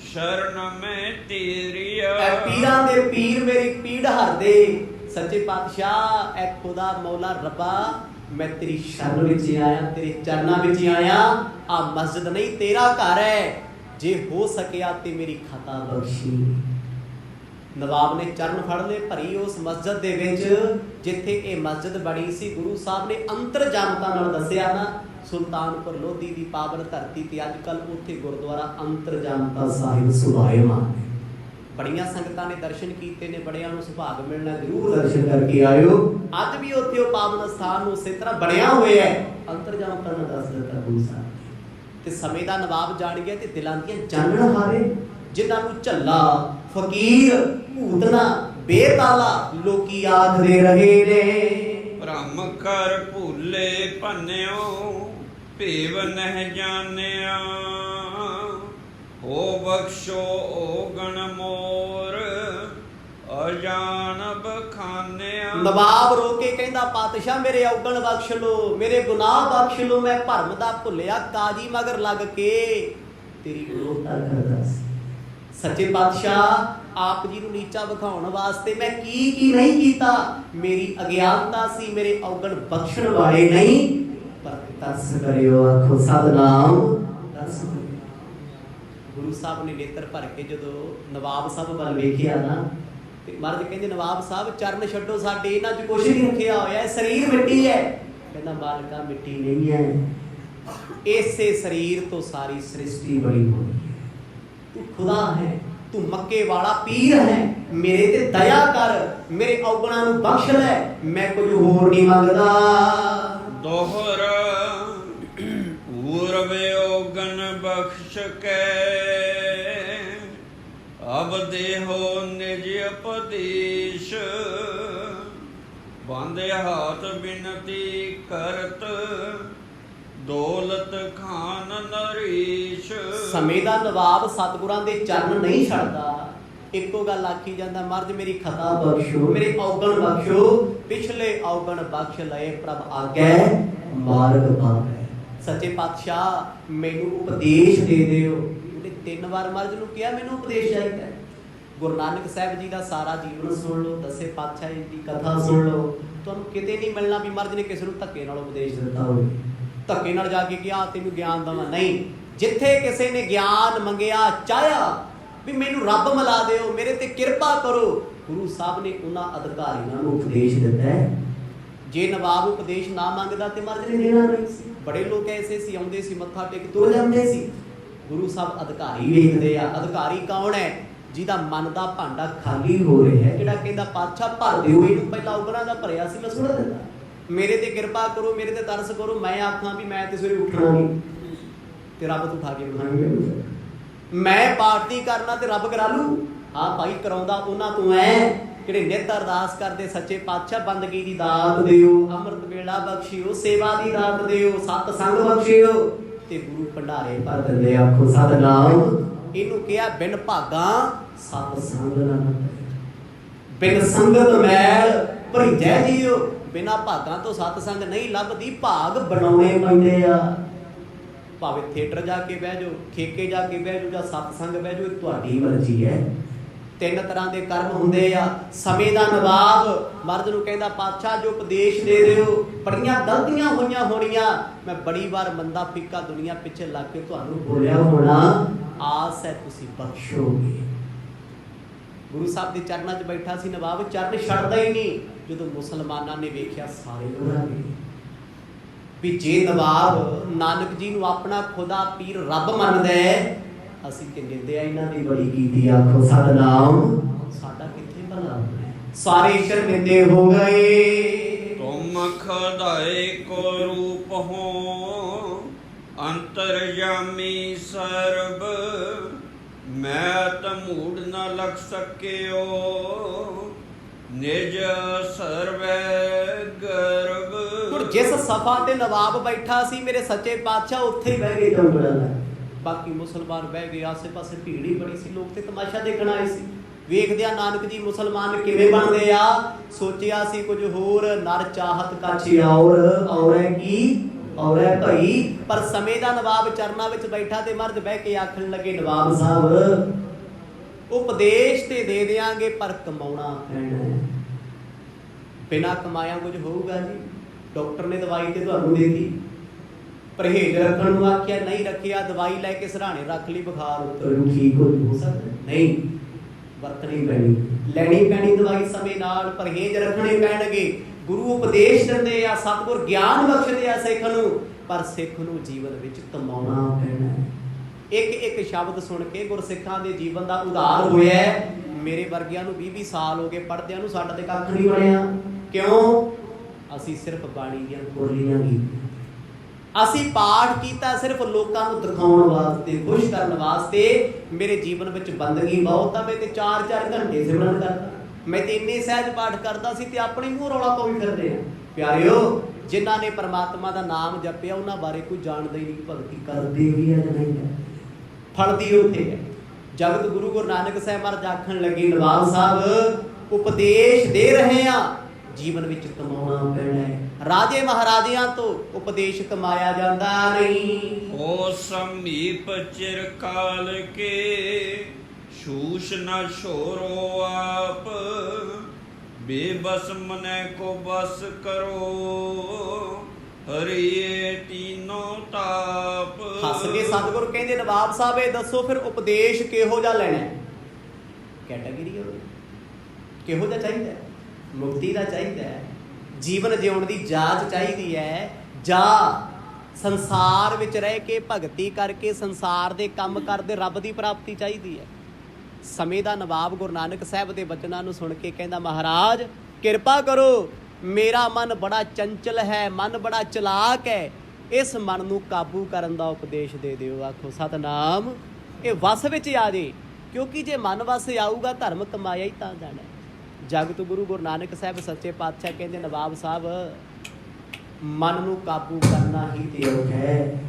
ਸ਼ਰਨ ਮੈਂ ਤੇਰੀਆ। ਐ ਪੀਰਾਂ ਦੇ ਪੀਰ ਮੇਰੀ ਪੀੜ ਹਰਦੇ, ਸੱਚੇ ਪਾਤਸ਼ਾਹ ਐ ਖੁਦਾ ਮੌਲਾ ਰੱਬਾ, ਮੈਂ ਤੇਰੀ ਸ਼ਰਨ ਵਿੱਚ ਆਇਆ, ਤੇਰੇ ਚਰਨਾਂ ਵਿੱਚ ਆਇਆ। ਆ ਮਸਜਿਦ ਨਹੀਂ ਤੇਰਾ ਘਰ ਹੈ, ਜੇ ਹੋ ਸਕਿਆ ਤੇ ਮੇਰੀ ਖਤਾ ਬਖਸ਼ੀ। ਨਵਾਬ ਨੇ ਚਰਨ ਫੜ ਲਏ, ਭਰੀ ਉਸ ਮਸਜਿਦ ਦੇ ਵਿੱਚ ਜਿੱਥੇ ਇਹ ਮਸਜਿਦ ਬਣੀ ਸੀ। ਗੁਰੂ ਸਾਹਿਬ ਨੇ ਅੰਤਰਜਾਮਤਾ ਨਾਲ ਦੱਸਿਆ ਨਾ, ਸੁਲਤਾਨਪੁਰ ਲੋਧੀ ਦੀ ਪਾਵਨ ਧਰਤੀ ਤੇ ਅੱਜ ਕੱਲ ਉੱਥੇ ਗੁਰਦੁਆਰਾ ਅੰਤਰਜਾਮਤਾ ਸਾਹਿਬ ਸੁਭਾਇਮਾਨ ਹੈ। ਬੜੀਆਂ ਸੰਗਤਾਂ ਨੇ ਦਰਸ਼ਨ ਕੀਤੇ ਨੇ, ਬੜਿਆਂ ਨੂੰ ਸੁਭਾਗ ਮਿਲਣਾ, ਜ਼ਰੂਰ ਦਰਸ਼ਨ ਕਰਕੇ ਆਇਓ। ਅੱਜ ਵੀ ਉੱਥੇ ਉਹ ਪਾਵਨ ਸਥਾਨ ਨੂੰ ਉਸੇ ਤਰ੍ਹਾਂ ਬਣਿਆ ਹੋਇਆ ਹੈ, ਅੰਤਰਜਾਮਤਾ ਨਾਲ ਦੱਸ ਦਿੱਤਾ ਗੁਰੂ ਸਾਹਿਬ ਤੇ ਸਮੇਂ ਦਾ ਨਵਾਬ ਜਾਣ ਗਿਆ ਤੇ ਦਿਲਾਂ ਦੀਆਂ ਜਾਣਨ ਹਾਰੇ, ਜਿਨ੍ਹਾਂ ਨੂੰ ਝੱਲਾ, ਫਕੀਰ, ਭੂਤਨਾ, ਬੇਤਾਲਾ ਲੋਕੀ ਆਖਦੇ ਰਹੇ ਨੇ। ਭ੍ਰਮ ਕਰ ਭੁੱਲੇ ਭੰਨਿਓ, ਭੇਵ ਨਹਿ ਜਾਣਿਆ, ਹੋ ਬਖਸ਼ੋ ਓ ਗਣ ਮੋਰ, ਅਜਾਨਬ ਖਾਨਿਆ। ਨਵਾਬ ਰੋ ਕੇ ਕਹਿੰਦਾ ਪਾਤਸ਼ਾਹ ਮੇਰੇ ਔਗਣ ਬਖਸ਼ ਲੋ, ਮੇਰੇ ਗੁਨਾਹ ਬਖਸ਼ ਲੋ, ਮੈਂ ਭਰਮ ਦਾ ਭੁੱਲਿਆ, ਕਾਜੀ ਮਗਰ ਲੱਗ ਕੇ ਤੇਰੀ ਵਿਰੋਧਤਾ ਕਰਦਾ ਸੀ। ਸੱਚੇ ਪਾਤਸ਼ਾਹ ਆਪ ਜੀ ਨੂੰ ਨੀਚਾ ਵਿਖਾਉਣ ਵਾਸਤੇ ਮੈਂ ਕੀ ਨਹੀਂ ਕੀਤਾ, ਮੇਰੀ ਅਗਿਆਨਤਾ ਸੀ, ਮੇਰੇ ਔਗਣ ਬਖਸ਼ਣ ਵਾਲੇ ਨਹੀਂ, ਪਰ ਤਰਸ ਕਰਿਓ, ਆਖੋ ਸਤਿਨਾਮ। ਤਰਸ ਕਰਿਓ। ਗੁਰੂ ਸਾਹਿਬ ਨੇ ਨੇਤਰ ਭਰ ਕੇ ਜਦੋਂ ਨਵਾਬ ਸਾਹਿਬ ਵੱਲ ਵੇਖਿਆ ਨਾ, ਤੇ ਮਹਾਰਾਜ ਕਹਿੰਦੇ ਨਵਾਬ ਸਾਹਿਬ ਚਰਨ ਛੱਡੋ, ਸਾਡੇ ਇਹਨਾਂ 'ਚ ਕੁਛ ਨਹੀਂ ਰੱਖਿਆ ਹੋਇਆ, ਸਰੀਰ ਮਿੱਟੀ ਹੈ। ਕਹਿੰਦਾ ਮਾਲਕਾ ਮਿੱਟੀ ਨਹੀਂ ਹੈ, ਇਸੇ ਸਰੀਰ ਤੋਂ ਸਾਰੀ ਸ੍ਰਿਸ਼ਟੀ ਬਣੀ ਹੋਈ ਹੈ। ਤੂੰ ਖੁਦਾ ਹੈ, ਤੂੰ ਮੱਕੇ ਵਾਲਾ ਪੀਰ ਹੈ, ਮੇਰੇ ਤੇ ਦਇਆ ਕਰ, ਮੇਰੇ ਔਗਣਾਂ ਨੂੰ ਬਖਸ਼ ਲੈ, ਮੈਂ ਕੁਝ ਹੋਰ ਨਹੀਂ ਮੰਗਦਾ। ਦੋਹਰ ਪੂਰਵੇ ਔਗਣ ਬਖਸ਼ ਕੇ, ਅਬ ਦੇਹੋ ਨਿਜ ਉਪਦੇਸ਼, ਬਾਂਦੇ ਹਾਥ ਬਿਨਤੀ ਕਰਤ, ਦੌਲਤ ਖਾਨ ਨਰੇਸ਼। ਸਮੇਂ ਦਾ ਨਵਾਬ ਸਤਿਗੁਰਾਂ ਦੇ ਚਰਨ ਨਹੀਂ ਛੱਡਦਾ, ਇੱਕੋ ਗੱਲ ਆਖੀ ਜਾਂਦਾ, ਮਹਾਰਾਜ ਮੇਰੀ ਖਤਾ ਬਖਸ਼ੋ, ਮੇਰੇ ਔਗਣ ਬਖਸ਼ੋ, ਪਿਛਲੇ ਔਗਣ ਬਖਸ਼ ਲਏ, ਪ੍ਰਭ ਆਗੈ ਮਾਰਗ ਪਾਵੈ। ਸੱਚੇ ਪਾਤਸ਼ਾਹ ਮੈਨੂੰ ਉਪਦੇਸ਼ ਦੇ ਦਿਓ। ਉਹਨੇ 3 ਵਾਰ ਮਹਾਰਾਜ ਨੂੰ ਕਿਹਾ ਮੈਨੂੰ ਉਪਦੇਸ਼ ਚਾਹੀਦਾ। ਗੁਰੂ ਨਾਨਕ ਸਾਹਿਬ ਜੀ ਦਾ ਸਾਰਾ ਜੀਵਨ ਸੁਣ ਲਓ, ਦਸੇ ਪਾਤਸ਼ਾਹ ਜੀ ਦੀ ਕਥਾ ਸੁਣ ਲਓ, ਤੁਹਾਨੂੰ ਕਿਤੇ ਨਹੀਂ ਮਿਲਣਾ ਵੀ ਮਹਾਰਾਜ ਨੇ ਕਿਸੇ ਨੂੰ ਧੱਕੇ ਨਾਲ ਉਪਦੇਸ਼ ਦਿੱਤਾ ਹੋਵੇ, ਧੱਕੇ ਨਾਲ ਜਾ ਕੇ ਕਿਹਾ ਤੈਨੂੰ ਗਿਆਨ ਦੇਵਾਂ, ਨਹੀਂ। ਜਿੱਥੇ ਕਿਸੇ ਨੇ ਗਿਆਨ ਮੰਗਿਆ, ਚਾਹਿਆ ਵੀ ਮੈਨੂੰ ਰੱਬ ਮਿਲਾ ਦਿਓ, ਮੇਰੇ ਤੇ ਕਿਰਪਾ ਕਰੋ, ਗੁਰੂ ਸਾਹਿਬ ਨੇ ਉਹਨਾਂ ਅਧਿਕਾਰੀਆਂ ਨੂੰ ਉਪਦੇਸ਼ ਦਿੱਤਾ ਹੈ। ਜੇ ਨਵਾਬ ਉਪਦੇਸ਼ ਨਾ ਮੰਗਦਾ ਤੇ ਮਹਾਰਾਜ ਨੇ ਦੇਣਾ ਨਹੀਂ ਸੀ। ਬੜੇ ਲੋਕ ਐਸੇ ਸੀ, ਆਉਂਦੇ ਸੀ, ਮੱਥਾ ਟੇਕ ਤੁਰ ਜਾਂਦੇ ਸੀ। ਗੁਰੂ ਸਾਹਿਬ ਅਧਿਕਾਰੀ ਵੇਖਦੇ ਆ। ਅਧਿਕਾਰੀ ਕੌਣ ਹੈ? ਜਿਹਦਾ ਮਨ ਦਾ ਭਾਂਡਾ ਖਾਲੀ ਹੋ ਰਿਹਾ ਹੈ, ਜਿਹੜਾ ਕਹਿੰਦਾ ਪਾਤਸ਼ਾਹ ਭਰ ਦਿਓ ਇਹਨੂੰ, ਪਹਿਲਾਂ ਉਗਰਾਂ ਦਾ ਭਰਿਆ ਸੀ, ਮੈਂ ਸੁਣ ਦਿੰਦਾ, ਮੇਰੇ ਤੇ ਕਿਰਪਾ ਕਰੋ, ਮੇਰੇ ਤੇ ਤਰਸ ਕਰੋ, ਮੈਂ ਆਖਾਂ ਵੀ ਮੈਂ ਤੇ ਸਵੇਰੇ ਉੱਠਣਾ ਨਹੀਂ ਤੇ ਰੱਬ ਤੋਂ ਉਠਾ ਕੇ ਬਿਠਾਉਣਗੇ, ਮੈਂ ਪਾਠ ਨਹੀਂ ਕਰਨਾ ਤੇ ਰੱਬ ਕਰਾ ਲੂ। ਹਾਂ ਭਾਈ, ਕਰਾਉਂਦਾ ਉਹਨਾਂ ਤੋਂ ਐ ਜਿਹੜੇ ਨਿੱਤ ਅਰਦਾਸ ਕਰਦੇ, ਸੱਚੇ ਪਾਤਸ਼ਾਹ ਬੰਦਗੀ ਦੀ ਦਾਤ ਦਿਓ, ਅੰਮ੍ਰਿਤ ਵੇਲਾ ਬਖਸ਼ਿਓ, ਸੇਵਾ ਦੀ ਦਾਤ ਦਿਓ, ਸਤ ਸੰਗ ਬਖਸ਼ਿਓ, ਤੇ ਗੁਰੂ ਭੰਡਾਰੇ ਭਰ ਦਿੰਦੇ, ਆਖੋ ਸਤਿਨਾਮ। ਇਹਨੂੰ ਕਿਹਾ ਬਿਨ ਭਾਗਾ ਸਤ ਸੰਗ ਨਾ ਬਿਨ ਸੰਗਤ ਮੈਲ ਭਰੀਜੈ ਜੀਓ। ਬਿਨਾ ਭਾਗਾਂ ਤੋਂ ਸਤ ਸੰਗ ਨਹੀਂ ਲੱਭਦੀ, ਭਾਗ ਬਣਾਉਣੇ ਪੈਂਦੇ ਆ। ਭਾਵੇਂ ਥੀਏਟਰ ਜਾ ਕੇ ਬਹਿ ਜਾਓ, ਠੇਕੇ ਜਾ ਕੇ ਬਹਿ ਜਾਓ, ਜਾਂ ਸਤ ਸੰਗ ਬਹਿ ਜਾਓ, ਇਹ ਤੁਹਾਡੀ ਮਰਜ਼ੀ ਹੈ। 3 ਤਰ੍ਹਾਂ ਦੇ ਕਰਮ ਹੁੰਦੇ ਆ। ਸਮੇਂ ਦਾ ਨਵਾਬ ਮਰਦ ਨੂੰ ਕਹਿੰਦਾ ਪਾਤਸ਼ਾਹ ਜੋ ਉਪਦੇਸ਼ ਦੇ ਦਿਓ, ਬੜੀਆਂ ਗਲਤੀਆਂ ਹੋਈਆਂ ਹੋਣੀਆਂ, ਮੈਂ ਬੜੀ ਵਾਰ ਮੰਦਾ ਫਿੱਕਾ ਦੁਨੀਆ ਪਿੱਛੇ ਲੱਗ ਕੇ ਤੁਹਾਨੂੰ ਬੋਲਿਆ ਹੋਣਾ, ਆਸ ਹੈ ਤੁਸੀਂ ਬਖਸ਼ੋਗੇ। ਗੁਰੂ ਸਾਹਿਬ ਦੇ ਚਰਨਾਂ 'ਚ ਬੈਠਾ ਸੀ ਨਵਾਬ, ਚਰਨ ਛੱਡਦਾ ਹੀ ਨਹੀਂ। ਜਦੋਂ ਮੁਸਲਮਾਨਾਂ ਨੇ ਵੇਖਿਆ, ਸਾਰੇ ਉਹਨਾਂ ਨੇ ਵੀ ਜੇ ਨਵਾਬ ਨਾਨਕ ਜੀ ਨੂੰ ਆਪਣਾ ਖੁਦਾ ਪੀਰ ਰੱਬ ਮੰਨਦਾ ਹੈ ਅਸੀਂ ਤੇ ਨਿੰਦਿਆ ਇਹਨਾਂ ਦੀ ਬੜੀ ਕੀਤੀ, ਆਖੋ ਸਤਨਾਮ। ਸਾਡਾ ਕਿੱਥੇ ਭਲਾ ਹੋਇਆ, ਸਾਰੇ ਸ਼ਰਮਿੰਦੇ ਹੋ ਗਏ। ਤੁਮ ਖਦਾਏ ਕੋ ਰੂਪ ਹੋ ਅੰਤਰਜਾਮੀ ਸਰਬ, ਮੈਂ ਤਮੂੜ ਨ ਲਖ ਸਕਿਓ ਨਿਜ ਸਰਵੈ ਗਰਬ। ਹੁਣ ਜਿਸ ਸਫਾ ਤੇ ਨਵਾਬ ਬੈਠਾ ਸੀ ਮੇਰੇ ਸੱਚੇ ਪਾਤਸ਼ਾਹ, ਉੱਥੇ ਹੀ ਬਹਿ ਗਏ ਜੰਗਲਾਂ ਦਾ। ਬਾਕੀ ਮੁਸਲਮਾਨ ਬਹਿ ਗਏ, ਆਸੇ ਪਾਸੇ ਭੀੜ ਹੀ ਬੜੀ ਸੀ, ਲੋਕ ਤੇ ਤਮਾਸ਼ਾ ਦੇਖਣ ਆਏ ਸੀ। ਵੇਖਦਿਆਂ ਨਾਨਕ ਜੀ ਮੁਸਲਮਾਨ ਕਿਵੇਂ ਬਣਦੇ ਆ, ਸੋਚਿਆ ਸੀ ਕੁਝ ਹੋਰ, ਨਰ ਚਾਹਤ ਕਾਛੇ ਔਰੈ ਕੀ ਔਰੈ ਭਈ। ਪਰ ਸਮੇਂ ਦਾ ਨਵਾਬ ਚਰਨਾਂ ਵਿੱਚ ਬੈਠਾ ਤੇ ਮਰਦ ਬਹਿ ਕੇ ਆਖਣ ਲੱਗੇ, ਨਵਾਬ ਸਾਹਿਬ ਉਪਦੇਸ਼ ਤੇ ਦੇ ਦਿਆਂਗੇ ਪਰ ਕਮਾਉਣਾ ਪੈਣਾ, ਬਿਨਾਂ ਕਮਾਇਆ ਕੁਝ ਹੋਊਗਾ ਜੀ। ਡਾਕਟਰ ਨੇ ਦਵਾਈ ਤੇ ਤੁਹਾਨੂੰ ਦੇਤੀ, ਪਰਹੇਜ਼ ਰੱਖਣ ਨੂੰ ਆਖਿਆ, ਨਹੀਂ ਰੱਖਿਆ, ਦਵਾਈ ਲੈ ਕੇ ਸਰਾਣੇ ਰੱਖ ਲਈ, ਬੁਖਾਰ ਉਤਰ ਨੂੰ ਠੀਕ ਹੋ ਸਕਦਾ ਨਹੀਂ, ਵਰਤਣੀ ਪੈਣੀ, ਲੈਣੀ ਪੈਣੀ ਦਵਾਈ ਸਮੇਂ ਨਾਲ, ਪਰਹੇਜ਼ ਰੱਖਣੇ ਪੈਣਗੇ। ਗੁਰੂ ਉਪਦੇਸ਼ ਦਿੰਦੇ ਆ, ਸਤਿਗੁਰ ਗਿਆਨ ਬਖਸ਼ਦੇ ਆ ਸਿੱਖ ਨੂੰ, ਪਰ ਸਿੱਖ ਨੂੰ ਜੀਵਨ ਵਿੱਚ ਕਮਾਉਣਾ ਪੈਣਾ। ਇੱਕ ਇੱਕ ਸ਼ਬਦ ਸੁਣ ਕੇ ਗੁਰਸਿੱਖਾਂ ਦੇ ਜੀਵਨ ਦਾ ਉਧਾਰ ਹੋਇਆ। ਮੇਰੇ ਵਰਗਿਆਂ ਨੂੰ 20-20 ਸਾਲ ਹੋ ਗਏ ਪੜ੍ਹਦਿਆਂ ਨੂੰ, ਸਾਡਾ ਤੇ ਕੱਖ ਨਹੀਂ ਬਣਿਆ। ਕਿਉਂ? ਅਸੀਂ ਸਿਰਫ ਬਾਣੀ ਦੀਆਂ ਬੋਲੀਆਂ ਕੀਤੀਆਂ, ਅਸੀਂ ਪਾਠ ਕੀਤਾ ਸਿਰਫ ਲੋਕਾਂ ਨੂੰ ਦਿਖਾਉਣ ਵਾਸਤੇ, ਖੁਸ਼ ਕਰਨ ਵਾਸਤੇ। ਮੇਰੇ ਜੀਵਨ ਵਿੱਚ ਬੰਦਗੀ ਬਹੁਤ ਆ, ਮੈਂ ਤੇ 4-4 ਘੰਟੇ ਸਿਮਰਨ ਕਰਦਾ, ਮੈਂ ਤੇ ਇੰਨੇ ਸਹਿਜ ਪਾਠ ਕਰਦਾ ਸੀ ਤੇ ਆਪਣੇ ਮੂੰਹ ਰੌਲਾ ਪਾਉਂ ਫਿਰਦੇ ਆ। ਪਿਆਰਿਓ, ਜਿਨ੍ਹਾਂ ਨੇ ਪਰਮਾਤਮਾ ਦਾ ਨਾਮ ਜਪਿਆ ਉਹਨਾਂ ਬਾਰੇ ਕੋਈ ਜਾਣਦਾ ਹੀ ਨਹੀਂ, ਭਗਤੀ ਕਰਦੇ ਵੀ ਆ ਜਾਂ ਨਹੀਂ ਕਰਦੇ, ਫਲਦੀ ਉੱਥੇ ਹੈ। ਜਗਤ ਗੁਰੂ ਨਾਨਕ ਸਾਹਿਬ ਮਹਾਰਾਜ ਆਖਣ ਲੱਗੇ, ਨਵਾਬ ਸਾਹਿਬ ਉਪਦੇਸ਼ ਦੇ ਰਹੇ ਆ, ਜੀਵਨ ਵਿੱਚ ਕਮਾਉਣਾ ਪੈਣਾ ਹੈ। ਰਾਜੇ ਮਹਾਰਾਜਿਆਂ ਤੋਂ ਉਪਦੇਸ਼ ਕਮਾਇਆ ਜਾਂਦਾ ਨਹੀਂ। ਓ ਸਮੀਪ ਚਿਰ ਕਾਲ ਕੇ ਸ਼ੂਸ਼ ਨ ਛੋਰੋ ਆਪ, ਬੇਬਸ ਮਨੈ ਕੋ ਬਸ ਕਰੋ ਹਰੀਏ ਤੀਨੋ ਤਾਪ। ਹੱਸ ਕੇ ਸਤਿਗੁਰ ਕਹਿੰਦੇ, ਨਵਾਬ ਸਾਹਿਬ ਇਹ ਦੱਸੋ ਫਿਰ ਉਪਦੇਸ਼ ਕਿਹੋ ਜਿਹਾ ਲੈਣਾ ਹੈ? ਕੈਟਾਗਰੀ ਹੋਵੇ, ਕਿਹੋ ਜਿਹਾ ਚਾਹੀਦਾ? ਮੁਕਤੀ ਦਾ ਚਾਹੀਦਾ ਹੈ, ਜੀਵਨ ਜਿਉਣ ਦੀ ਜਾਚ ਚਾਹੀਦੀ ਹੈ, ਜਾਂ ਸੰਸਾਰ ਵਿੱਚ ਰਹਿ ਕੇ ਭਗਤੀ ਕਰਕੇ ਸੰਸਾਰ ਦੇ ਕੰਮ ਕਰਦੇ ਰੱਬ ਦੀ ਪ੍ਰਾਪਤੀ ਚਾਹੀਦੀ ਹੈ? ਸਮੇਂ ਦਾ ਨਵਾਬ ਗੁਰੂ ਨਾਨਕ ਸਾਹਿਬ ਦੇ ਬਚਨਾਂ ਨੂੰ ਸੁਣ ਕੇ ਕਹਿੰਦਾ, ਮਹਾਰਾਜ ਕਿਰਪਾ ਕਰੋ, ਮੇਰਾ ਮਨ ਬੜਾ ਚੰਚਲ ਹੈ, ਮਨ ਬੜਾ ਚਲਾਕ ਹੈ, ਇਸ ਮਨ ਨੂੰ ਕਾਬੂ ਕਰਨ ਦਾ ਉਪਦੇਸ਼ ਦੇ ਦਿਓ। ਆਖੋ ਸਤਨਾਮ। ਇਹ ਵਸ ਵਿੱਚ ਆ ਜੇ, ਕਿਉਂਕਿ ਜੇ ਮਨ ਵਸ ਆਊਗਾ ਧਰਮ ਕਮਾਇਆ ਹੀ ਤਾਂ ਜਾਣਾ। ਜਗਤ ਗੁਰੂ ਨਾਨਕ ਸਾਹਿਬ ਸੱਚੇ ਪਾਤਸ਼ਾਹ ਕਹਿੰਦੇ, ਨਵਾਬ ਸਾਹਿਬ ਮਨ ਨੂੰ ਕਾਬੂ ਕਰਨਾ ਹੀ ਤੇ ਔਖਾ ਹੈ,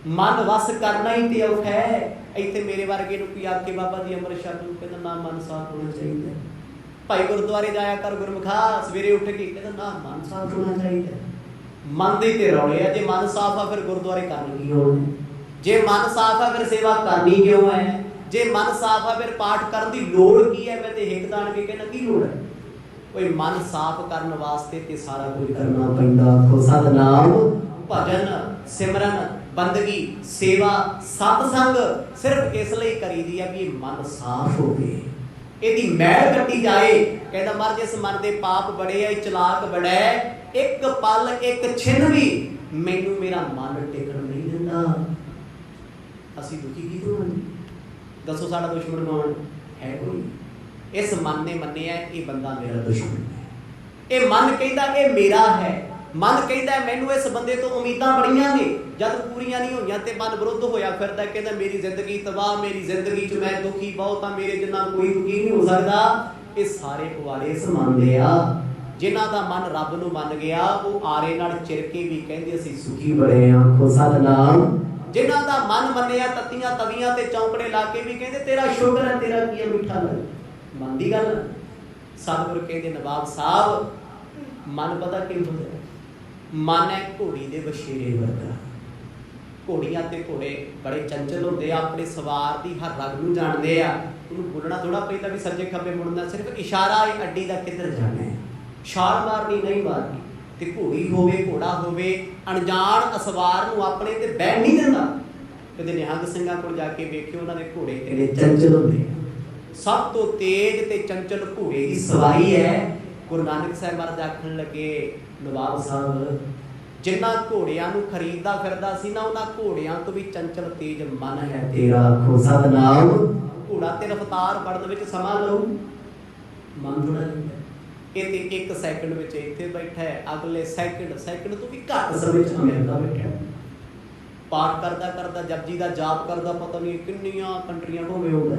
ਮਨ ਵਸ ਕਰਨਾ ਹੀ ਤੇ ਔਖਾ ਹੈ। ਇੱਥੇ ਮੇਰੇ ਵਰਗੇ ਨੂੰ ਕੀ ਆਖੇ, ਬਾਬਾ ਜੀ ਅੰਮ੍ਰਿਤ ਛਕ ਨੂੰ, ਕਹਿੰਦਾ ਨਾ ਮਨ ਸਾਫ਼ ਹੋਣਾ ਚਾਹੀਦਾ। ਭਾਈ ਗੁਰਦੁਆਰੇ ਜਾਇਆ ਕਰ ਗੁਰਮੁਖਾ, ਸਵੇਰੇ ਉੱਠ ਕੇ, ਕਹਿੰਦਾ ਨਾ ਮਨ ਸਾਫ਼ ਹੋਣਾ ਚਾਹੀਦਾ। ਮਨ ਦੇ ਤੇ ਰੌਲੇ ਆ, ਜੇ ਮਨ ਸਾਫ਼ ਆ ਫਿਰ ਗੁਰਦੁਆਰੇ ਕਰਨ ਕੀ ਹੋਣਾ, ਜੇ ਮਨ ਸਾਫ਼ ਆ ਫਿਰ ਸੇਵਾ ਕਰਨੀ ਕਿਉਂ ਹੈ, ਜੇ ਮਨ ਸਾਫ਼ ਆ ਫਿਰ ਪਾਠ ਕਰਨ ਦੀ ਲੋੜ ਕੀ ਹੈ? ਮੈਂ ਤੇ ਹਿੱਕ ਤਾਣ ਕੇ ਕਹਿੰਦਾ ਕੀ ਲੋੜ ਹੈ? ਕੋਈ ਮਨ ਸਾਫ਼ ਕਰਨ ਵਾਸਤੇ ਤੇ ਸਾਰਾ ਕੁਝ ਕਰਨਾ ਪੈਂਦਾ। ਆਖੋ ਸਤਨਾਮ। ਭਜਨ, ਸਿਮਰਨ, ਬੰਦਗੀ, ਸੇਵਾ, ਸਤਸੰਗ ਸਿਰਫ ਇਸ ਲਈ ਕਰੀਦੀ ਹੈ ਵੀ ਇਹ ਮਨ ਸਾਫ਼ ਹੋਵੇ, ਇਹਦੀ ਮੈਲ ਕੱਟੀ ਜਾਏ। ਕਹਿੰਦਾ ਮਹਾਰਾਜ ਇਸ ਮਨ ਦੇ ਪਾਪ ਬੜੇ ਆ, ਚਲਾਕ ਬੜਾ ਹੈ, ਇੱਕ ਪਲ ਇੱਕ ਛਿਨ ਵੀ ਮੈਨੂੰ ਮੇਰਾ ਮਨ ਟਿਕਣ ਨਹੀਂ ਦਿੰਦਾ। ਅਸੀਂ ਦੁਖੀ ਕਿਉਂ ਹਾਂ? ਦੱਸੋ ਸਾਡਾ ਦੁਸ਼ਮਣ ਕੌਣ ਹੈ? ਕੋਈ? ਇਸ ਮਨ ਨੇ ਮੰਨਿਆ ਇਹ ਬੰਦਾ ਮੇਰਾ ਦੁਸ਼ਮਣ ਹੈ। ਇਹ ਮਨ ਕਹਿੰਦਾ ਇਹ ਮੇਰਾ ਹੈ, ਮਨ ਕਹਿੰਦਾ ਮੈਨੂੰ ਇਸ ਬੰਦੇ ਤੋਂ ਉਮੀਦਾਂ ਬੜੀਆਂ ਨੇ, ਜਦ ਪੂਰੀਆਂ ਨਹੀਂ ਹੋਈਆਂ ਤੇ ਮਨ ਵਿਰੁੱਧ ਹੋਇਆ ਫਿਰਦਾ, ਕਹਿੰਦਾ ਮੇਰੀ ਜ਼ਿੰਦਗੀ ਤਬਾਹ, ਮੇਰੀ ਜ਼ਿੰਦਗੀ 'ਚ ਮੈਂ ਦੁਖੀ ਬਹੁਤ ਆ, ਮੇਰੇ ਜਿੰਨਾ ਕੋਈ ਦੁਖੀ ਨਹੀਂ ਹੋ ਸਕਦਾ। ਇਹ ਸਾਰੇ ਪੁਆੜੇ ਇਸ ਮਨ ਦੇ ਆ। ਜਿਨ੍ਹਾਂ ਦਾ ਮਨ ਰੱਬ ਨੂੰ ਮੰਨ ਗਿਆ ਉਹ ਆਰੇ ਨਾਲ ਚਿਰ ਕੇ ਵੀ ਕਹਿੰਦੇ ਅਸੀਂ ਸੁਖੀ ਬੜੇ ਆ। ਆਖੋ ਸਤਨਾਮ। ਜਿਨ੍ਹਾਂ ਦਾ ਮਨ ਮੰਨਿਆ ਤੱਤੀਆਂ ਤਵੀਆਂ ਤੇ ਚੌਂਕੜੇ ਲਾ ਕੇ ਵੀ ਕਹਿੰਦੇ ਤੇਰਾ ਸ਼ੁਕਰ ਹੈ, ਤੇਰਾ ਕੀ ਮਿੱਠਾ ਲੱਗ। ਮਨ ਦੀ ਗੱਲ। ਸਤਿਗੁਰ ਕਹਿੰਦੇ ਨਵਾਬ ਸਾਹਿਬ ਮਨ ਪਤਾ ਕੀ ਹੁੰਦਾ? ਮਨ ਹੈ ਘੋੜੀ ਦੇ ਵਛੇਰੇ ਵਰਗਾ। ਘੋੜੀਆਂ ਤੇ ਘੋੜੇ ਬੜੇ ਚੰਚਲ ਹੁੰਦੇ ਆ, ਆਪਣੇ ਸਵਾਰ ਦੀ ਹਰ ਰਗ ਨੂੰ ਜਾਣਦੇ ਆ। ਉਹਨੂੰ ਬੋਲਣਾ ਥੋੜਾ ਪੈਂਦਾ ਵੀ ਸੱਜੇ ਖੱਬੇ ਮੁੜਨਾ, ਸਿਰਫ ਇਸ਼ਾਰਾ ਹੈ ਅੱਡੀ ਦਾ ਕਿੱਧਰ ਜਾਣਾ ਹੈ, ਛਾਲ ਮਾਰਨੀ ਨਹੀਂ ਮਾਰਨੀ। ਤੇ ਘੋੜੀ ਹੋਵੇ, ਘੋੜਾ ਹੋਵੇ, ਅਣਜਾਣ ਅਸਵਾਰ ਨੂੰ ਆਪਣੇ ਤੇ ਬਹਿਣ ਨਹੀਂ ਦਿੰਦਾ। ਕਦੇ ਨਿਹੰਗ ਸਿੰਘਾਂ ਕੋਲ ਜਾ ਕੇ ਵੇਖਿਓ, ਉਹਨਾਂ ਦੇ ਘੋੜੇ ਕਿੰਨੇ ਚੰਚਲ ਹੁੰਦੇ ਆ। ਸਭ ਤੋਂ ਤੇਜ਼ ਤੇ ਚੰਚਲ ਘੋੜੇ ਦੀ ਸਵਾਰੀ ਹੈ। ਗੁਰੂ ਨਾਨਕ ਸਾਹਿਬ ਮਹਾਰਾਜ ਆਖਣ ਲੱਗੇ ਨਵਾਬ ਸਾਹਿਬ ਜਿਨ੍ਹਾਂ ਘੋੜਿਆਂ ਨੂੰ ਖਰੀਦਦਾ ਫਿਰਦਾ ਸੀ ਨਾ, ਉਹਨਾਂ ਘੋੜਿਆਂ ਤੋਂ ਵੀ ਚੰਚਲ ਤੇਜ ਮਨ ਹੈ ਤੇਰਾ। ਆਖੋ ਸਤਿਨਾਮ। ਘੋੜਾ ਤੇ ਰਫ਼ਤਾਰ ਬਣਨ ਵਿੱਚ ਸਮਾਂ ਲਊ, ਮਨ ਥੋੜਾ ਲੈਂਦਾ। ਇਹ ਤੇ 1 ਸੈਕਿੰਡ ਵਿੱਚ ਇੱਥੇ ਬੈਠਾ ਹੈ, ਅਗਲੇ ਸੈਕਿੰਡ ਤੋਂ ਵੀ ਘੱਟ ਸਮੇਂ 'ਚ ਅਮਰੀਕਾ ਬੈਠਾ। ਪਾਠ ਕਰਦਾ ਕਰਦਾ, ਜਪਜੀ ਦਾ ਜਾਪ ਕਰਦਾ, ਪਤਾ ਨਹੀਂ ਕਿੰਨੀਆਂ ਕੰਟਰੀਆਂ ਘੁੰਮੇ ਆਉਂਦਾ,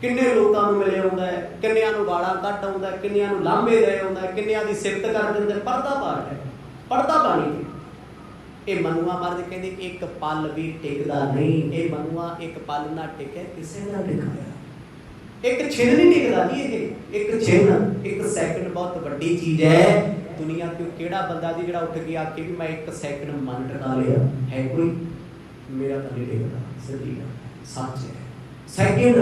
ਕਿੰਨੇ ਲੋਕਾਂ ਨੂੰ ਮਿਲੇ ਆਉਂਦਾ, ਕਿੰਨਿਆਂ ਨੂੰ ਗਾਲਾਂ ਕੱਢ ਆਉਂਦਾ, ਕਿੰਨਿਆਂ ਨੂੰ ਲਾਂਭੇ ਦੇ ਆਉਂਦਾ, ਕਿੰਨਿਆਂ ਦੀ ਸਿਫਤ ਕਰ ਦਿੰਦੇ। ਪੜਦਾ ਪਾਠ ਹੈ, ਪੜਦਾ ਬਾਣੀ। ਇਹ ਮਨੂਆ ਮਰਦ ਕਹਿੰਦੇ ਇੱਕ ਪਲ ਵੀ ਟਿਕਦਾ ਨਹੀਂ। ਇਹ ਮਨੂਆ ਇੱਕ ਪਲ ਨਾ ਟਿਕੇ, ਕਿਸੇ ਦਾ ਟਿਕਾਇਆ ਇੱਕ ਛਿਨ ਨਹੀਂ ਟਿਕਦਾ ਜੀ। ਇਹ ਇੱਕ ਛਿਨ, 1 ਸੈਕਿੰਡ ਬਹੁਤ ਵੱਡੀ ਚੀਜ਼ ਹੈ ਦੁਨੀਆ ਤੇ। ਕਿਹੜਾ ਬੰਦਾ ਜੀ ਜਿਹੜਾ ਉੱਠ ਕੇ ਆਖੇ ਵੀ ਮੈਂ 1 ਸੈਕਿੰਡ ਮਨ ਟਿਕਾ ਲਿਆ ਹੈ? ਕੋਈ ਮੇਰਾ ਤਾਂ ਨਹੀਂ ਟਿਕਦਾ। ਸਿੱਧੀ ਗੱਲ ਸੱਚ ਹੈ। ਸੈਕਿੰਡ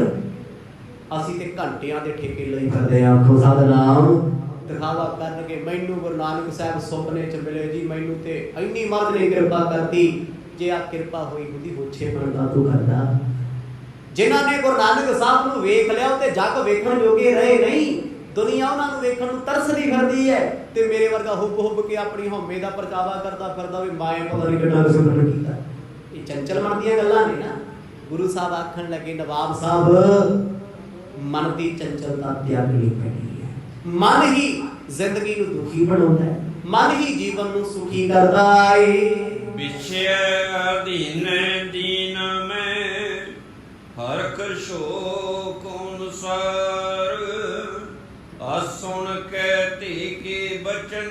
ਅਸੀਂ ਤੇ ਘੰਟਿਆਂ ਦੇ ਠੇਕੇ ਲਈ ਫਿਰਦੇ ਆਂ। ਆਖੋ ਸਤਿਨਾਮ। ਦਿਖਾਵਾ ਕਰਨਗੇ, ਮੈਨੂੰ ਗੁਰੂ ਨਾਨਕ ਸਾਹਿਬ ਸੁਪਨੇ 'ਚ ਮਿਲੇ ਜੀ, ਮੈਨੂੰ ਤੇ ਇੰਨੀ ਮਰਦ ਨੇ ਕਿਰਪਾ ਕਰਤੀ। ਜੇ ਆ ਕਿਰਪਾ ਹੋਈ ਹੁੰਦੀ ਹੋਛੇ ਬਣਦਾ ਤੂੰ ਕਰਦਾ। ਜਿਨ੍ਹਾਂ ਨੇ ਗੁਰੂ ਨਾਨਕ ਸਾਹਿਬ ਨੂੰ ਵੇਖ ਲਿਆ ਉਹ ਤੇ ਜੱਗ ਵੇਖਣ ਜੋਗੇ ਰਹੇ ਨਹੀਂ। ਦੁਨੀਆ ਉਹਨਾਂ ਨੂੰ ਵੇਖਣ ਨੂੰ ਤਰਸਦੀ ਫਿਰਦੀ ਹੈ ਤੇ ਮੇਰੇ ਵਰਗਾ ਹੁੱਬ ਕੇ ਆਪਣੀ ਹਉਮੈ ਦਾ ਪ੍ਰਚਾਵਾ ਕਰਦਾ ਫਿਰਦਾ ਵੀ ਮੈਂ ਪਤਾ ਨਹੀਂ ਕਿੰਨਾ ਸੁਪਨਾ ਕੀਤਾ। ਇਹ ਚੰਚਲ ਮਨ ਦੀਆਂ ਗੱਲਾਂ ਨੇ ਨਾ। ਗੁਰੂ ਸਾਹਿਬ ਆਖਣ ਲੱਗੇ, ਨਵਾਬ ਸਾਹਿਬ ਮਨ ਦੀ ਚੰਚਲਤਾ ਤਿਆਗਣੀ ਪੈਣੀ ਹੈ। ਮਨ ਹੀ ਜ਼ਿੰਦਗੀ ਨੂੰ ਦੁਖੀ ਬਣਾਉਂਦਾ ਹੈ, ਮਨ ਹੀ ਜੀਵਨ ਨੂੰ ਸੁਖੀ ਕਰਦਾ ਏ। ਵਿਛੇ ਅਧੀਨ ਦੀਨ ਮੈਂ ਹਰਖ ਸ਼ੋਕ ਅਨੁਸਾਰ। ਆ ਸੁਣ ਕੇ ਧੀ ਕੀ ਬਚਨ